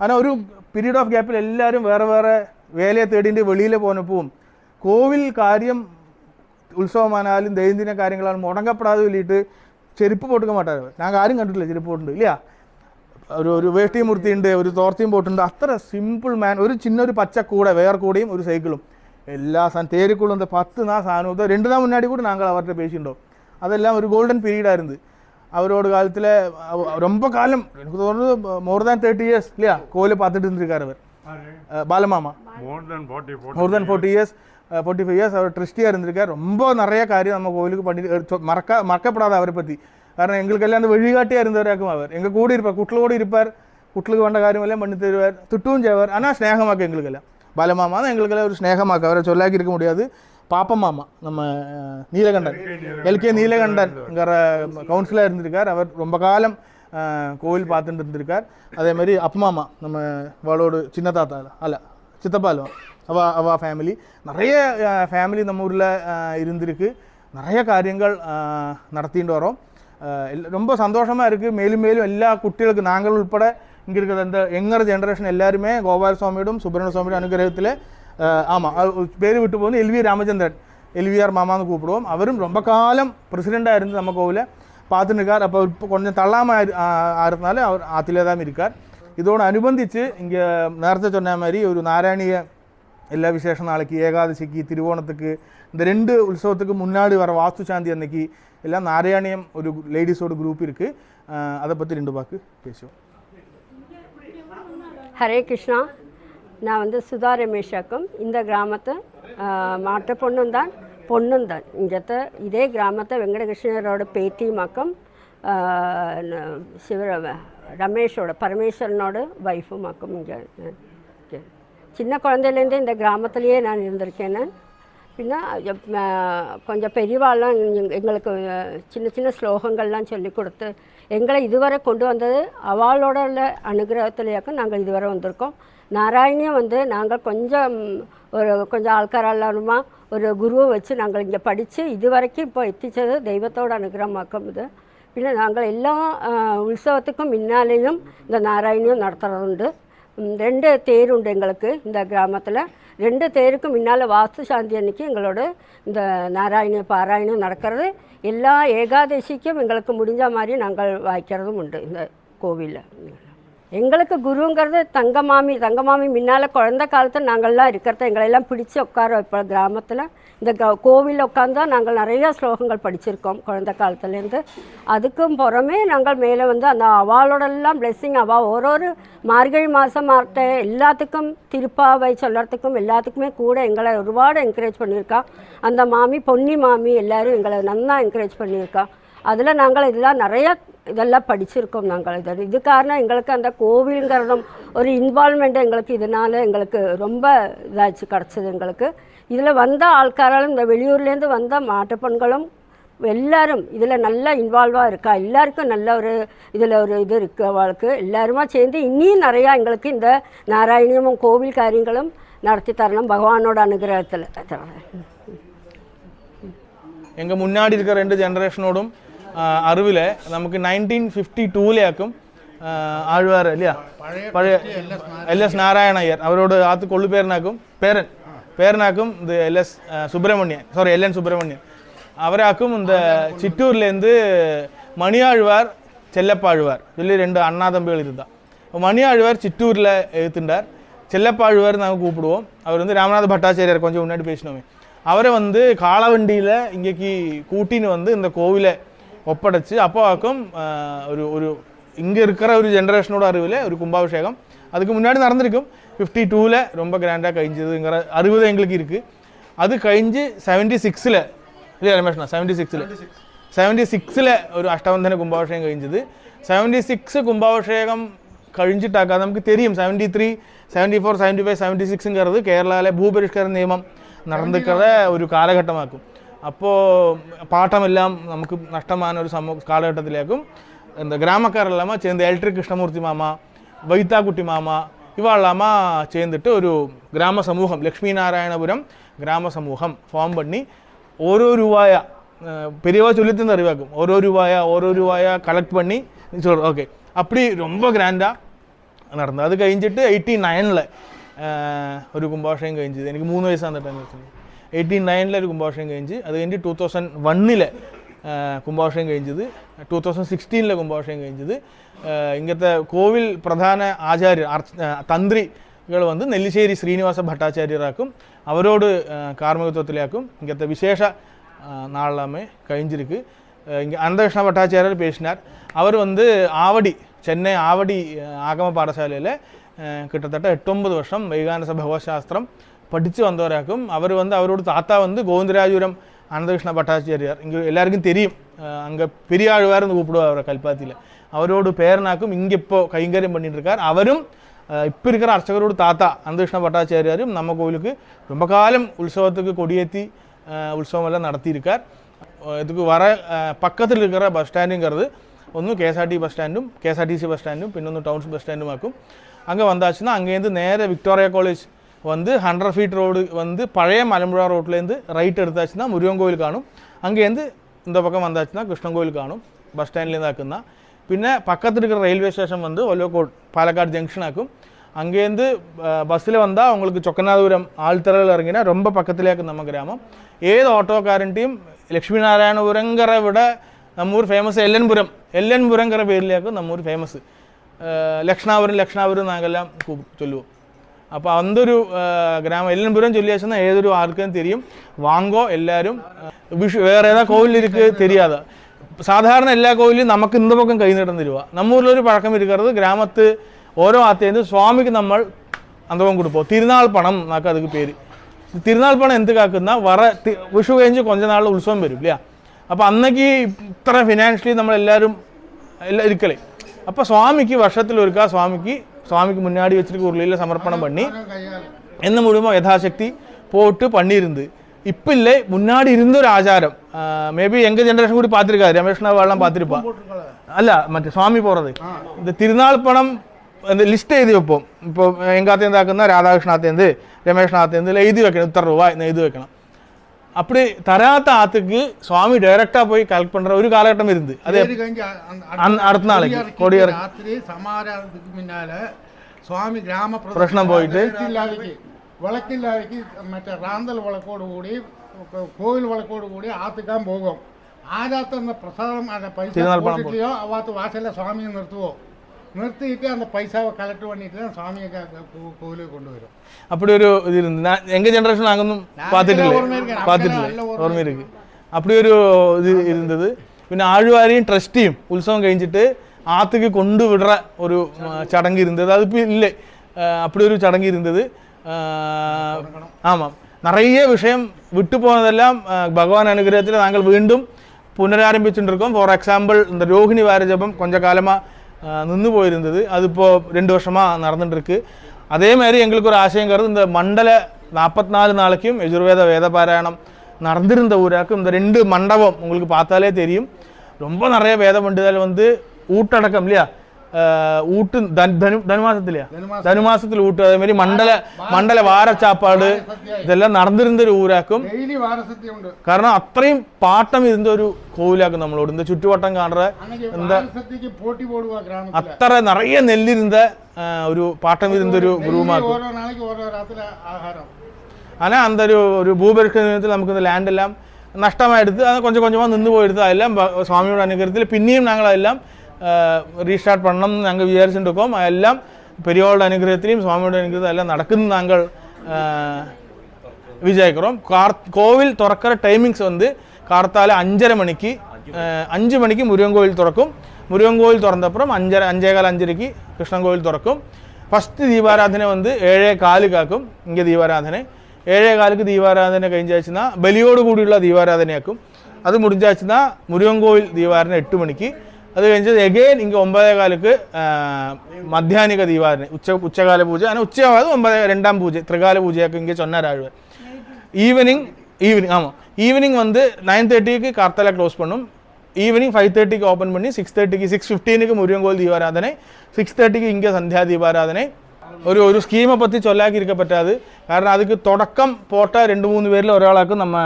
ஆனால் ஒரு പീരീഡ് ഓഫ് ഗ്യാപ്പിൽ എല്ലാവരും വേറെ വേറെ വേലയെ തേടിൻ്റെ വെളിയിൽ പോന്നപ്പോൾ കോവിൽ കാര്യം ഉത്സവമാനാലും ദൈനംദിന കാര്യങ്ങളാണ് മുടങ്ങപ്പെടാതെ വേണ്ടിയിട്ട് ചെരുപ്പ് പോട്ടുക മാട്ടാറ് ഞങ്ങൾ ആരും കണ്ടിട്ടില്ല ചെരുപ്പ് പോട്ടുണ്ട് ഇല്ല ഒരു വേഷ്ടിയും മുർത്തിയുണ്ട് ഒരു തോർത്തിയും പോട്ടുണ്ട് അത്ര സിമ്പിൾ മാൻ ഒരു ചിന്നൊരു പച്ചക്കൂടെ വേർക്കൂടെയും ഒരു സൈക്കിളും എല്ലാ സാധനം തേരിക്കുള്ളും 10 സാധനവും 2 മുന്നാടി കൂടി ഞങ്ങൾ അവരുടെ പേശിയുണ്ടോ അതെല്ലാം ഒരു ഗോൾഡൻ പീരീഡായിരുന്നു அவரோட காலத்தில் ரொம்ப காலம் எனக்கு தோணுது மோர் தேன் 30 years இல்லையா கோவிலை பார்த்துட்டு இருந்திருக்காரு அவர் பாலமாமா மோர் தேன் 40 years 45 years அவர் ட்ரஸ்டியாக இருந்திருக்கார் ரொம்ப நிறைய காரியம் நம்ம கோவிலுக்கு பண்ணி மறக்கப்படாத அவரை பற்றி കാരണം എങ്ങൾക്കെല്ലാം അത് വഴികാട്ടിயாக ഇരുന്നവരാക്കും അവർ എങ്കിൽ കൂടി ഇരുപ്പാർ കുട്ടികളോട് ഇരുപ്പാർ കുട്ടികൾക്ക് വേണ്ട കാര്യമെല്ലാം പണി തരുവാർ തിട്ടുവും ചെയ്യുവാർ ஆனால் സ്നേഹമാക്കുക എങ്ങൾക്കെല്ലാം பாலமாமா தான் எங்களுக்கெல்லாம் ஒரு ஸ்நேகமாக்க அவரை சொல்லாக்கி இருக்க முடியாது பாப்பம் மாமா நம்ம நீலகண்டன் எல்கே நீலகண்டன்ங்கிற கவுன்சிலராக இருந்திருக்கார் அவர் ரொம்ப காலம் கோவில் பார்த்துட்டு இருந்திருக்கார் அதே மாதிரி அப்பமாமா நம்ம அவளோட சின்ன தாத்தா அல்ல சித்தப்பாலும் அவ ஃபேமிலி நிறைய ஃபேமிலி நம்ம ஊரில் இருந்திருக்கு நிறைய காரியங்கள் நடத்திட்டு வரோம் ரொம்ப சந்தோஷமாக இருக்குது மேலும் மேலும் எல்லா குட்டிகளுக்கு நாங்கள் உட்பட இங்கே இருக்கிற அந்த யங்கர் ஜென்ரேஷன் எல்லாருமே கோபால சுவாமியோடும் சுப்பிரமணிய சுவாமியோட அனுகிரகத்தில் ஆமாம் பேர் விட்டு போகுது எல்வி ராமச்சந்திரன் எல்விஆர் மாமான்னு கூப்பிடுவோம் அவரும் ரொம்ப காலம் பிரசிடெண்ட்டாக இருந்து நம்ம கோவிலை பார்த்துன்னு இருக்கார் அப்போ இப்போ கொஞ்சம் தள்ளாமல் ஆகிறதுனால அவர் ஆற்றிலே தான் இருக்கார் இதோடு அனுபந்தித்து இங்கே நேரத்தை சொன்ன மாதிரி ஒரு நாராயணிய எல்லா விசேஷ நாளைக்கு ஏகாதசிக்கு திருவோணத்துக்கு இந்த 2 உற்சவத்துக்கு முன்னாடி வர வாஸ்து சாந்தி அன்னைக்கு எல்லாம் நாராயணியம் ஒரு லேடிஸோட குரூப் இருக்குது அதை பற்றி 2 வாக்கு பேசுவோம். ஹரே கிருஷ்ணா. நான் வந்து சுதா ரமேஷாக்கும் இந்த கிராமத்தை மாற்ற பொண்ணும் தான் இங்கത്തെ இதே கிராமத்தை வெங்கடகிருஷ்ணரோட பேத்தியுமாக்கும் ரமேஷோட பரமேஸ்வரனோட வைஃபுமாக்கும் இங்கே சின்ன குழந்தையிலேருந்தே இந்த கிராமத்துலேயே நான் இருந்திருக்கேன். நான் பின்ன கொஞ்சம் பெரியவாள்லாம் எங்களுக்கு சின்ன சின்ன ஸ்லோகங்கள்லாம் சொல்லி கொடுத்து எங்களை இதுவரை கொண்டு வந்தது அவளோட அனுகிரகத்திலேயாக்கும் நாங்கள் இதுவரை வந்திருக்கோம். நாராயணியம் வந்து நாங்கள் கொஞ்சம் ஆள்காரெல்லாருமா ஒரு குருவை வச்சு நாங்கள் இங்கே படித்து இது வரைக்கும் இப்போ எத்திச்சது தெய்வத்தோட அனுகிரகமாக்கம் இது. பின்ன நாங்கள் எல்லா உற்சவத்துக்கும் முன்னாலேயும் இந்த நாராயணியம் நடத்துகிறதுண்டு. 2 தேர் உண்டு எங்களுக்கு இந்த கிராமத்தில். 2 தேருக்கும் முன்னால் வாஸ்து சாந்தி அன்னைக்கு எங்களோட இந்த நாராயண பாராயணம் நடக்கிறது. எல்லா ஏகாதசிக்கும் எங்களுக்கு முடிஞ்ச மாதிரி நாங்கள் வாய்க்கிறதும் உண்டு இந்த கோவிலில். எங்களுக்கு குருங்கிறது தங்கமாமி முன்னால் குழந்த காலத்தில் நாங்கள்லாம் இருக்கிறத எங்களெல்லாம் பிடிச்சி உட்கார வைப்போம். கிராமத்தில் இந்த கோவிலில் உட்காந்தா நாங்கள் நிறையா ஸ்லோகங்கள் படிச்சிருக்கோம் குழந்த காலத்துலேருந்து. அதுக்கும் புறமே நாங்கள் மேலே வந்து அந்த அவளோடெல்லாம் பிளெஸ்ஸிங் ஒரு மார்கழி மாதம் ஆகட்ட எல்லாத்துக்கும் திருப்பாவை சொல்கிறதுக்கும் எல்லாத்துக்குமே கூட எங்களை ஒருபாடு என்கரேஜ் பண்ணியிருக்கா. அந்த மாமி பொன்னி மாமி எல்லோரும் எங்களை நல்லா என்கரேஜ் பண்ணியிருக்கா. அதில் நாங்கள் இதெல்லாம் படிச்சிருக்கோம். நாங்கள் இது காரணம் எங்களுக்கு அந்த கோவிலுங்கிறதும் ஒரு இன்வால்மெண்ட் எங்களுக்கு இதனால் எங்களுக்கு ரொம்ப இதாச்சு கிடச்சிது. எங்களுக்கு இதில் வந்த ஆள்காராலும் இந்த வெளியூர்லேருந்து வந்த மாட்டுப்பெண்களும் எல்லாரும் இதில் நல்லா இன்வால்வாக இருக்கா. எல்லாருக்கும் நல்ல ஒரு இதில் ஒரு இது இருக்குது. அவளுக்கு எல்லாருமா சேர்ந்து இன்னும் நிறையா எங்களுக்கு இந்த நாராயணியமும் கோவில் காரியங்களும் நடத்தி தரணும் பகவானோட அனுகிரகத்தில். எங்கள் முன்னாடி இருக்கிற 2 ஜென்ரேஷனோடும் അറിവിൽ നമുക്ക് 1952 ആഴ്വാർ இல்லையா പഴയ LS നാരായണ അയ്യർ അവരോട് ആത്ത് കൊള്ളുപേരനാക്കും பேரனாக்கும் இந்த LN சுப்பிரமணியன் அவராக்கும் இந்த சிற்றூர்லேருந்து மணியாழ்வார் செல்லப்பாழ்வார் சொல்லி 2 அண்ணா தம்பிகள் இருந்தா. மணியாழ்வார் சிற்றூரில் எழுத்துட்டார். செல்லப்பாழ்வார் நாங்கள் கூப்பிடுவோம். அவர் வந்து ராமநாத பட்டாச்சாரியார் கொஞ்சம் முன்னாடி பேசினோமே. அவரை வந்து காலவண்டியில் இங்கேக்கு கூட்டின்னு வந்து இந்த கோவிலை ஒப்படைச்சு அப்பாவுக்கும் ஒரு இங்கே இருக்கிற ஒரு ஜென்ரேஷனோட அறிவில் ஒரு கும்பாபிஷேகம் அதுக்கு முன்னாடி நடந்திருக்கும். 52 ரொம்ப கிராண்டாக கழிஞ்சதுங்கிற அறிவு எங்களுக்கு இருக்குது. அது கழிஞ்சு 76 இல்லையா ரமேஷ்ண்ணா 76 ஒரு அஷ்டவந்தன கும்பாபிஷேகம் கழிஞ்சது. 76 கும்பாபிஷேகம் கழிஞ்சிட்டாக்கா நமக்கு தெரியும் 73, 74, 75, 76ங்கிறது കേരളയിലെ ഭൂപരിഷ്കരണ നിയമം നടന്നിരിക്കുന്ന ഒരു കാലഘട്ടമാക്കും. അപ്പോൾ പാട്ടമെല്ലാം നമുക്ക് നഷ്ടமான ഒരു കാലഘട്ടത്തിലേക്കും இந்த கிராமக்காரெல்லாமா சேர்ந்து எலக்ட்ரிக் கிருஷ்ணமூர்த்தி மாமா, வைத்தாக்குட்டி மாமா இவாளாமா சேர்ந்துட்டு ஒரு கிராம சமூகம் லக்ஷ்மி நாராயணபுரம் கிராம சமூகம் ஃபார்ம் பண்ணி ஒரு ரூபாயா பெரியவா சொல்லித்தந்து அறிவாக்கும் ஒரு ரூபாயா கலெக்ட் பண்ணி சொல்கிறோம். ஓகே அப்படி ரொம்ப கிராண்டாக நடந்தது. அது கழிஞ்சிட்டு 89 ഒരു കുംഭാഭിഷേകം കഴിഞ്ഞത്. എനിക്ക് 3 വയസ്സാണ് ടൈം വെച്ചത്. 89 ഒരു കുംഭാഭിഷേകം കഴിഞ്ഞ് അത് കഴിഞ്ഞ് 2001 കുംഭാഭിഷേകം കഴിഞ്ഞത്. 2016 കുംഭാഭിഷേകം കഴിഞ്ഞത്. ഇങ്ങനത്തെ കോവിൽ പ്രധാന ആചാര്യർ തന്ത്രികൾ വന്ന് നെല്ലിശ്ശേരി ശ്രീനിവാസ ഭട്ടാചാര്യരാക്കും അവരോട് കാർമ്മികത്വത്തിലാക്കും ഇങ്ങനത്തെ വിശേഷ നാളെല്ലാമേ കഴിഞ്ഞിരിക്ക്. இங்கே அனந்தகிருஷ்ண பட்டாச்சாரியர் பேசினார். அவர் வந்து சென்னை ஆவடி ஆகம பாடசாலையில் கிட்டத்தட்ட 8-9 வருஷம் வைகானச பகவசாஸ்திரம் படித்து வந்தவராக்கும். அவர் வந்து அவரோட தாத்தா வந்து கோவிந்தராஜபுரம் அனந்தகிருஷ்ண பட்டாச்சாரியார். இங்கே எல்லாருக்கும் தெரியும். அங்கே பெரியாழ்வார்னு கூப்பிடுவார் அவரை கல்பாத்தியில். அவரோட பேரனாக்கும் இங்கே இப்போ கைங்கரியம் பண்ணிட்டு இருக்கார். அவரும் இப்போ இருக்கிற அர்ச்சகரோட தாத்தா அனந்தகிருஷ்ண பட்டாச்சாரியாரும் நம்ம கோவிலுக்கு ரொம்ப காலம் உற்சவத்துக்கு கொடியேற்றி உற்சவமெல்லாம் நடத்தியிருக்கார். இதுக்கு வர பக்கத்தில் இருக்கிற பஸ் ஸ்டாண்டுங்கிறது ஒன்று KSRTC பஸ் ஸ்டாண்டும் பின்னொன்று டவுன்ஸ் பஸ் ஸ்டாண்டுமாக்கும். அங்கே வந்தாச்சுன்னா அங்கேருந்து நேராக விக்டோரியா காலேஜ் வந்து 100 ஃபீட் ரோடு வந்து பழைய மலம்புழா ரோட்லேருந்து ரைட் எடுத்தாச்சுன்னா முருகன் கோவில் காணும். அங்கேருந்து இந்த பக்கம் வந்தாச்சுன்னா கிருஷ்ணன் கோவில் காணும். பஸ் ஸ்டாண்ட்லேருந்து ஆக்குன்னா பின்ன பக்கத்தில் இருக்கிற ரயில்வே ஸ்டேஷன் வந்து ஒல்லோக்கோட் பாலக்காடு ஜங்ஷன் ஆக்கும். அங்கேருந்து பஸ்ஸில் வந்தால் உங்களுக்கு சொக்கநாதபுரம் ஆழ்த்தரையில் இறங்கினா ரொம்ப பக்கத்துலேயாக்கும் நம்ம கிராமம். ஏது ஆட்டோக்காரன்ட்டையும் லக்ஷ்மி நாராயணபுரங்கிற விட நம்ம ஊர் ஃபேமஸ் எல்லன்புரங்கிற பேர்லேயாக்கும் நம்ம ஊர் ஃபேமஸ். ലക്ഷണാപുരം നാങ്കെല്ലാം ചൊല്ലുவோம். അപ്പോൾ അന്തൊരു ഗ്രാമം എല്ലൻപുരം ചൊല്ലിയാച്ചെന്നാൽ ഏതൊരു ആർക്കും തെരിയും വാങ്ങോ എല്ലാവരും വേറെ ഏതാ കോവിലിരിക്ക് தெரியாத. സാധാരണ എല്ലാ കോവിലും നമുക്ക് இந்த பக்கம் കൈ നീട്ടം തരുക. നമ്മൂരിലൊരു പഴക്കം ഇരിക്കുന്നത് ഗ്രാമത്ത് ഓരോ ആത്തേന്ന് സ്വാമിക്ക് നമ്മൾ അന്തപം കൊടുப்போம். തിരുനാൾ പണം എന്നൊക്കെ அதுக்கு പേര്. തിരുനാൾ പണം എന്തുകാക്കുന്ന വിഷു കഴിഞ്ഞ് கொஞ்ச നാൾ ഉത്സവം വരും ഇല്ല. അപ്പോൾ അന്നേക്ക് ഇത്ര ഫിനാൻഷ്യലി നമ്മളെല്ലാവരും ഇരിക്കലേ. அப்போ சுவாமிக்கு வருஷத்தில் ஒருக்கா சுவாமிக்கு முன்னாடி வச்சுருக்கு உருளையில் சமர்ப்பணம் பண்ணி என்ன முடியுமோ யதாசக்தி போட்டு பண்ணியிருந்து. இப்போ இல்லை முன்னாடி இருந்த ஒரு ஆச்சாரம். மேபி எங்கள் ஜென்ரேஷன் கூட பார்த்துருக்காரு. ரமேஷ்ணாவெல்லாம் பார்த்துருப்பா. அல்ல மற்ற சுவாமி போகிறது இந்த திருநாள் பணம் ലിസ്റ്റ് എഴുതി വെപ്പം. ഇപ്പോൾ എങ്കാത്തേന്ത് ആക്കുന്ന രാധാകൃഷ്ണാത്തേന്ത് രമേഷ്നാത്തേന്ത് എഴുതി വെക്കണം, ഇത്ര രൂപ എന്ന് എഴുതി വെക്കണം. அப்படி தராத ஆத்துக்கு சுவாமி டைரக்டா போய் கலெக்ட் பண்ற ஒரு காலகட்டம் இருந்து அது அடுத்த நாளைக்கு கொடியேற ராத்திரி சமாராதத்துக்கு முன்னால சுவாமி கிராம பிரச்சனை போயிட்டு விளக்கில்லாதைக்கு மற்ற ராந்தல் விளக்கோடு கூடி கோவில் விளக்கோடு கூடி ஆத்துக்காம் போகும். ஆதாத்து அந்த பிரசாதம் அந்த பைசா போட்டுலையோ அவாத்து வாசலில் சுவாமியை நிறுத்துவோம். நிறுத்திட்டு அந்த பைசாவை கலெக்ட் பண்ணிட்டு தான் சுவாமியை கோவிலுக்கு கொண்டு வரும். அப்படி ஒரு இது இருந்து நான் எங்கள் ஜென்ரேஷன் நாங்கள் ஒன்றும் பார்த்துட்டு ஓர்மை இருக்கு. அப்படி ஒரு இது இருந்தது. പിന്നെ ആഴ്വാരിയും ട്രസ്റ്റിയും ഉത്സവം കഴിഞ്ഞിട്ട് ആത്തുക്ക് കൊണ്ടുവിടുற ഒരു ചടങ്ങ് ഇരുന്നത് അതിപ്പോൾ ഇല്ലേ. அப்படி ஒரு சடங்கு இருந்தது. ஆமாம், நிறைய விஷயம் விட்டு போனதெல்லாம் பகவான் அனுகிரகத்தில் நாங்கள் மீண்டும் புனராரம்பிச்சுட்டு இருக்கோம். ஃபார் எக்ஸாம்பிள் இந்த ரோஹிணி வார ஜபம் கொஞ்ச காலமாக நின்று போயிருந்தது, அது இப்போது 2 வருஷமாக நடந்துட்டுருக்கு. அதே மாதிரி எங்களுக்கு ஒரு ஆசைங்கிறது இந்த மண்டல 44 நாளைக்கும் யஜுர்வேத வேத பாராயணம் நடந்திருந்த ஊராக்கும் இந்த 2 மண்டபம் உங்களுக்கு பார்த்தாலே தெரியும். ரொம்ப நிறைய வேத பண்டிதர்கள் வந்து ஊட்டடக்கம் இல்லையா, ஊட்டு தனுமாசத்துலையா, தனுமாசத்தில் ஊட்டு, அதே மாதிரி மண்டல வார சாப்பாடு ഇതെല്ലാം നടന്നിരുന്ന ഒരു ஊராக்கும். കാരണം അത്രയും പാട്ടം ഇരുന്ന ഒരു കോവിലാക്കും നമ്മളോട് இந்த ചുറ്റുവട്ടം കാണുற இந்த അത്ര നിറയെ നെല്ലിരുന്ന ഒരു പാട്ടം ഇരുന്ന ഒരു ഗ്രൂമാക്കും. ஆனால் அந்த ஒரு பூபரிஷ்கத்தில் நமக்கு இந்த லேண்ட் எல்லாம் நஷ்டமாக எடுத்து அதை கொஞ்சம் கொஞ்சமாக நின்று போயிடுது. அதெல்லாம் சுவாமியோட அனுகிரகத்தில் பின்னியும் நாங்கள் அதெல்லாம் റീസ്റ്റാർട്ട് பண்ணணும் நாங்கள் விசாரிச்சுட்டு இருக்கோம். எல்லாம் பெரியவாளோட அனுகிரகத்திலையும் சுவாமியோட அனுகிரகத்தில் எல்லாம் நடக்குதுன்னு நாங்கள் விசாரிக்கிறோம். கோவில் திறக்கிற டைமிங்ஸ் வந்து கார்த்தால 5:30 மணிக்கு 5 மணிக்கு முருகன் கோவில் திறக்கும். முருகன் கோவில் திறந்தப்புறம் 5:15 கிருஷ்ணன் கோவில் திறக்கும். ஃபஸ்ட்டு தீபாராதனை வந்து 7:15 ஆக்கும். இங்கே தீபாராதனை 7:15 தீபாராதனை கழிஞ்சாச்சுன்னா பலியோடு கூடியுள்ள தீபாராதனையாக்கும். அது முடிஞ்சாச்சுன்னா முருகன் கோவில் தீபாராதனை 8 மணிக்கு. അത് കഴിഞ്ഞത് എഗെയിൻ ഇங்கே 9:15 മധ്യാഹ്നിക ദീപാരാധന, ഉച്ചകാല പൂജ. അങ്ങനെ ഉച്ചയാവാതെ 2ാം പൂജ ത്രികാല പൂജയൊക്കെ ഇங்கே சொன்னார். ஈவினிங் ஆமாம், ஈவினிங் வந்து 9:30க்கு கார்த்தால க்ளோஸ் பண்ணும். ஈவினிங் 5:30க்கு ஓப்பன் பண்ணி 6:15க்கு முருகன் கோவில் தீபாராதனை, 6:30க்கு இங்கே சந்தியா தீபாராதனை. ഒരു സ്കീമെ പറ്റി ചൊല്ലാക്കിയിരിക്കാൻ പറ്റാതെ, കാരണം அதுக்கு தொடக்கம் போட்ட 2-3 பேரில் ഒരാളാക്കും நம்ம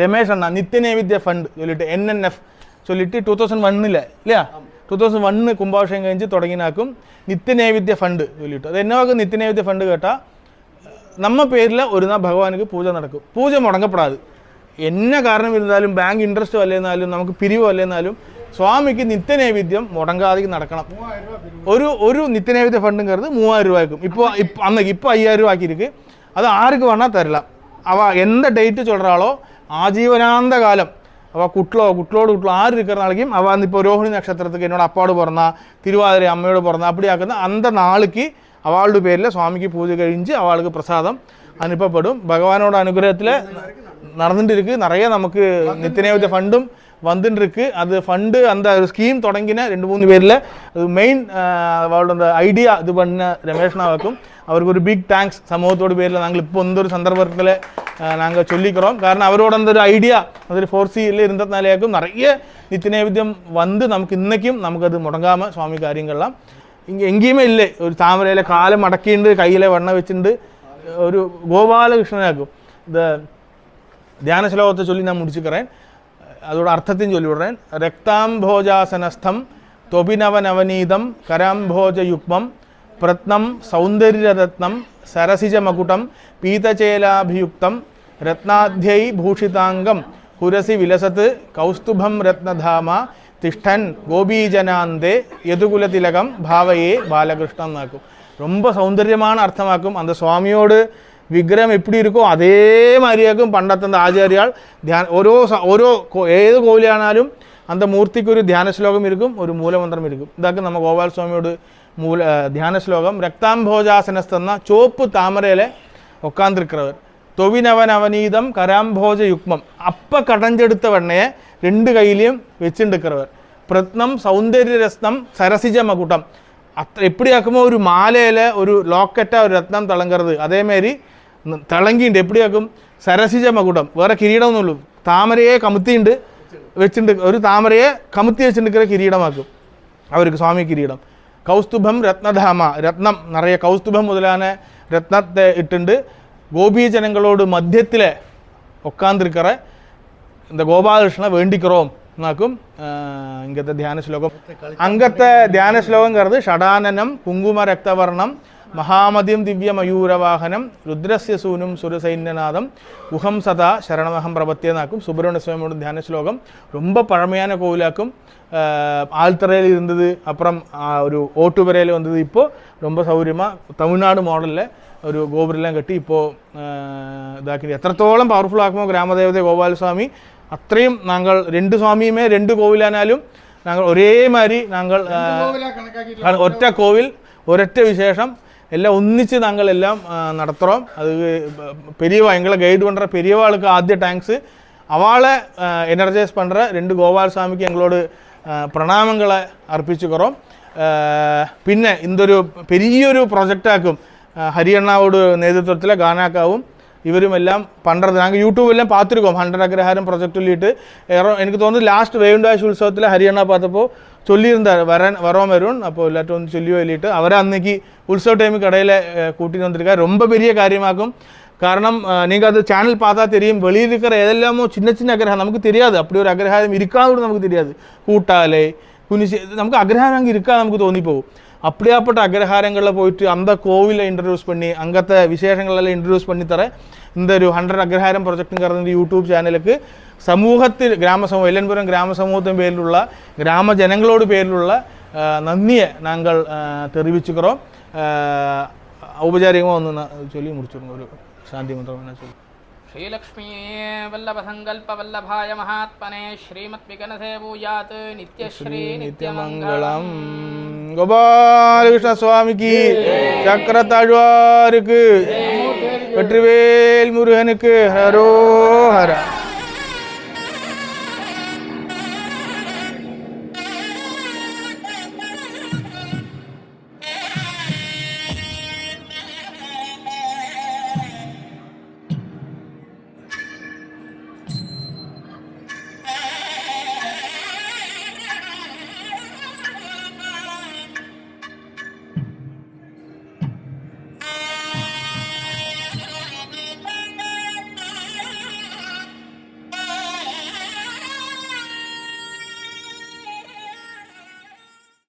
രമേഷ് അണ്ണ നിത്യനൈവേദ്യ ഫണ്ട് ചൊല്ലിട്ട് NNF சொல்லிட்டு 2001 இல்லையா 2001 கும்பாபிஷேகம் கழிஞ்சு தொடங்கினாக்கும் நித்தியநைவேத்திய ஃபண்டு சொல்லிட்டு. அது என்னவாக்கும் நித்தியநைவேத்திய ஃபண்டு கேட்டால் நம்ம பேரில் ஒரு நாள் பகவானுக்கு பூஜை நடக்கும். பூஜை முடங்கப்படாது. என்ன காரணம் இருந்தாலும், பேங்க் இன்ட்ரெஸ்ட் வரலைன்னாலும், നമുക്ക് പിരിവ് വല്ലെന്നാലും സ്വാമിക്ക് നിത്യനൈവേദ്യം മുടങ്ങാതെ നടക്കണം. ഒരു നിത്യനൈവേദ്യ ഫണ്ടുங்கிறது 3000 രൂപയ്ക്കും. ഇപ്പോൾ 5000 രൂപ ആക്കിயிருக்கு. அது ആർക്ക് വേണാൽ തരலாம். அவ எந்த டேட்டு சொல்கிறாளோ ஆஜீவனாந்த காலம் அவள் குட்டலோடு ஆறு இருக்கிற நாளைக்கும் அவள் வந்து இப்போ ரோஹிணி நட்சத்திரத்துக்கு என்னோட அப்பாவோடு பிறந்தா, திருவாதிரை அம்மையோடு பிறந்தா, அப்படி ஆக்குனா அந்த நாளுக்கு அவளோட பேரில் சுவாமிக்கு பூஜை கழிஞ்சு அவளுக்கு பிரசாதம் அனுப்பப்படும். பகவானோட அனுகிரகத்தில் நடந்துட்டு இருக்குது. நிறைய நமக்கு நித்தியநைவேத்திய ஃபண்டும் வந்துட்டு இருக்கு. அது ஃபண்டு அந்த ஒரு ஸ்கீம் தொடங்கின 2-3 பேரில் அது மெயின் அவளோட அந்த ஐடியா இது பண்ண ரமேஷ்னாவுக்கும் அவருக்கு ஒரு பிக் தேங்க்ஸ் சமூகத்தோட பேரில் நாங்கள் இப்போ இந்த ஒரு சந்தர்ப்பத்தில் நாங்கள் சொல்லிக்கிறோம். കാരണം അവരോട് அந்த ഒരു ഐഡിയ അതൊരു 4Cயில் இருந்ததுனாலேயாக்கும் நிறைய நித்தியநைவேத்தியம் வந்து நமக்கு இன்றைக்கும் நமக்கு முடங்காமல் சுவாமி காரியங்கள்லாம் இங்கே எங்கேயுமே இல்லை. ஒரு தாமரையில் காலை மடக்கிண்டு கையில் வண்ண வச்சுட்டு ஒரு கோபாலகிருஷ்ணனாக்கும். இந்த தியான ஸ்லோகத்தை சொல்லி நான் முடிச்சுக்கிறேன், அதோட அர்த்தத்தையும் சொல்லிவிடுறேன். ரக்தாம்போஜாசனஸ்தம் தொபிநவநவநீதம் கராம்போஜயுக்மம் பிரத்னம் சௌந்தர்யரத்னம் சரசிஜமகுடம் பீதச்சேலாபியுக்தம் ரத்னாத்யை பூஷிதாங்கம் குரசி விலசத் கௌஸ்துபம் ரத்னதாமா திஷ்டன் கோபீஜனாந்தே யதுகுலதிலகம் பாவையே பாலகிருஷ்ணன் ஆக்கும். ரொம்ப சௌந்தரியமான அர்த்தமாக்கும். அந்த சுவாமியோடு விக்கிரகம் எப்படி இருக்கோ அதே மாதிரியாக்கும். பண்டത്തെ அந்த ஆச்சாரியால் ഓരോ ഏത് കോവിലാണാലും அந்த மூர்த்திக்கு ஒரு தியான ஸ்லோகம் இருக்கும், ஒரு மூலமந்திரம் இருக்கும். இதாக்கும் நம்ம கோபால சுவாமியோட தியான ஸ்லோகம். ரக்தாம்போஜாசனஸ்தன்னா சோப்பு தாமரையில் உட்காந்துருக்கிறவர். தொவிநவநவநீதம் கராம்போஜ யுக்மம் அப்போ கடைஞ்செடுத்த வெண்ணையை 2 கையிலையும் வச்சுருக்கிறவர். பிரத்னம் சௌந்தர்யரத்னம் சரசிஜ மகுடம். எப்படி ஆக்குமோ ஒரு மாலையில் ஒரு லாக்கெட்டாக ஒரு ரத்னம் திளங்கிறது அதேமாரி திளங்கிண்டு எப்படி ஆக்கும் சரசிஜ மகுடம். வேறு கிரீடம் ஒன்றும் இல்லை, தாமரையே கமுத்திண்டு வச்சுட்டு ஒரு தாமரையை கமுத்தி வச்சுருக்கிற கிரீடமாக்கும் அவருக்கு சுவாமி கிரீடம். கௌஸ்துபம் ரத்னதாமா, ரத்னம் நிறைய கௌஸ்துபம் முதலான ரத்னத்தை இட்டுண்டு கோபீஜனங்களோடு மத்தியத்தில் உட்காந்துருக்கிற இந்த கோபாலகிருஷ்ணனை வேண்டிக்கிறோம் എന്നാക്കും ഇങ്ങനത്തെ ധ്യാന ശ്ലോകം. അങ്ങത്തെ ധ്യാന ശ്ലോകங்கிறது ഷടാനനം കുങ്കുമ രക്തവർണം മഹാമതിം ദിവ്യമയൂരവാഹനം രുദ്രസ്യ സൂനും സുരസൈന്യനാഥം குஹம் சதா சரணமகம் பிரபத்தியனாக்கும் சுப்பிரமணிய சுவாமியோட தியான ஸ்லோகம். ரொம்ப பழமையான கோவிலாக்கும். ஆழ்த்தறையில் இருந்தது, அப்புறம் ஒரு ஓட்டுவரையில் வந்தது. இப்போது ரொம்ப சௌகரியமாக தமிழ்நாடு மாடலில் ഒരു ഗോപുരെല്ലാം കെട്ടി ഇപ്പോൾ ഇതാക്കി. എത്രത്തോളം പവർഫുൾ ആക്കുമോ ഗ്രാമദേവത ഗോപാലസ്വാമി അത്രയും ഞങ്ങൾ രണ്ട് സ്വാമിയുമേ രണ്ട് കോവിലാനാലും ഞങ്ങൾ ഒരേമാതിരി ഞങ്ങൾ ഒറ്റ കോവിൽ ഒരൊറ്റ വിശേഷം எல்லாம் ஒன்றிச்சு நாங்கள் எல்லாம் நடத்துகிறோம். அது பெரியவா எங்களை கைடு பண்ணுற பெரியவாளுக்கு ஆத்திய தேங்க்ஸு. அவளை எனர்ஜைஸ் பண்ணுற ரெண்டு கோபாலசாமிக்கு எங்களோட പ്രണാമങ്ങളെ അർപ്പിച്ചുകൊറോം. പിന്നെ ഇതൊരു പെരിയൊരു പ്രൊജക്റ്റാക്കും ഹരിയണ്ണാവോട് നേതൃത്വത്തിൽ ഗാനാക്കാവും ഇവരുമെല്ലാം പണ്ടത് ഞങ്ങൾ യൂട്യൂബെല്ലാം பார்த்துருக்கோம். 100 അഗ്രഹാരം പ്രൊജക്ട് சொல்லிட்டு എനിക്ക് തോന്നുന്നു ലാസ്റ്റ് വേവുണ്ടാഴ്ച ഉത്സവത്തിൽ ഹരിയണ്ണ பார்த்தപ്പോൾ ചൊല്ലിയിരുന്നാർ വരോം വരും. അപ്പോൾ എല്ലാറ്റും ഒന്ന് ചൊല്ലിയോ ചൊല്ലിയിട്ട് അവരെ അന്നേക്ക് ഉത്സവ ടൈമിൽ കടയിലെ കൂട്ടി വന്നിരിക്കുക. ரொம்ப பெரிய காரியமாக்கும். കാരണം நீங்கள் அது சேனல் பார்த்தா தெரியும், வெளியில் இருக்கிற எதெல்லாமோ சின்ன சின்ன அக்ரஹாரம் நமக்கு தெரியாது. அப்படி ஒரு அக்ரஹாரம் இருக்காது நமக்கு தெரியாது. கூட்டாலை குனிசி நமக்கு அக்ரஹாரம் அங்கே இருக்கா நமக்கு தோന്നിപ്പോവും. அப்படியாப்பட்ட அக்ரஹாரங்களில் போயிட்டு அந்த கோவிலை இன்ட்ரடியூஸ் பண்ணி அங்கത്തെ വിശേഷങ്ങളെല്ലാം ഇൻട്രൊഡ്യൂസ് பண்ணித்தர இந்த ഒരു 100 അഗ്രഹാരം പ്രൊജക്റ്റും യൂട്യൂബ് ചാനലിലേക്ക് സമൂഹത്തിൽ ഗ്രാമസമൂഹം എല്ലൻപുരം ഗ്രാമസമൂഹത്തിൻ്റെ പേരിലുള്ള ഗ്രാമജനങ്ങളോട് പേരിലുള്ള നന്ദിയെ ഞങ്ങൾ തെറിവിച്ചുக்கிறோம். ഔപചാരികமாக ഒന്ന് ചൊല്ലി മുറിച്ചിരുന്നു ഒരു ശാന്തി മന്ത്രം ചൊല്ലി. ശ്രീലക്ഷ്മീ വല്ലഭസങ്കൽപ്പ വല്ലഭായ മഹാത്മനെ ശ്രീമദ്വികനസേ ഭൂയാത് നിത്യശ്രീ നിത്യമംഗളം. கோபாலகிருஷ்ண சுவாமிக்கு, சக்கரத்தாழ்வாருக்கு, வெற்றிவேல் முருகனுக்கு ஹரோஹரா.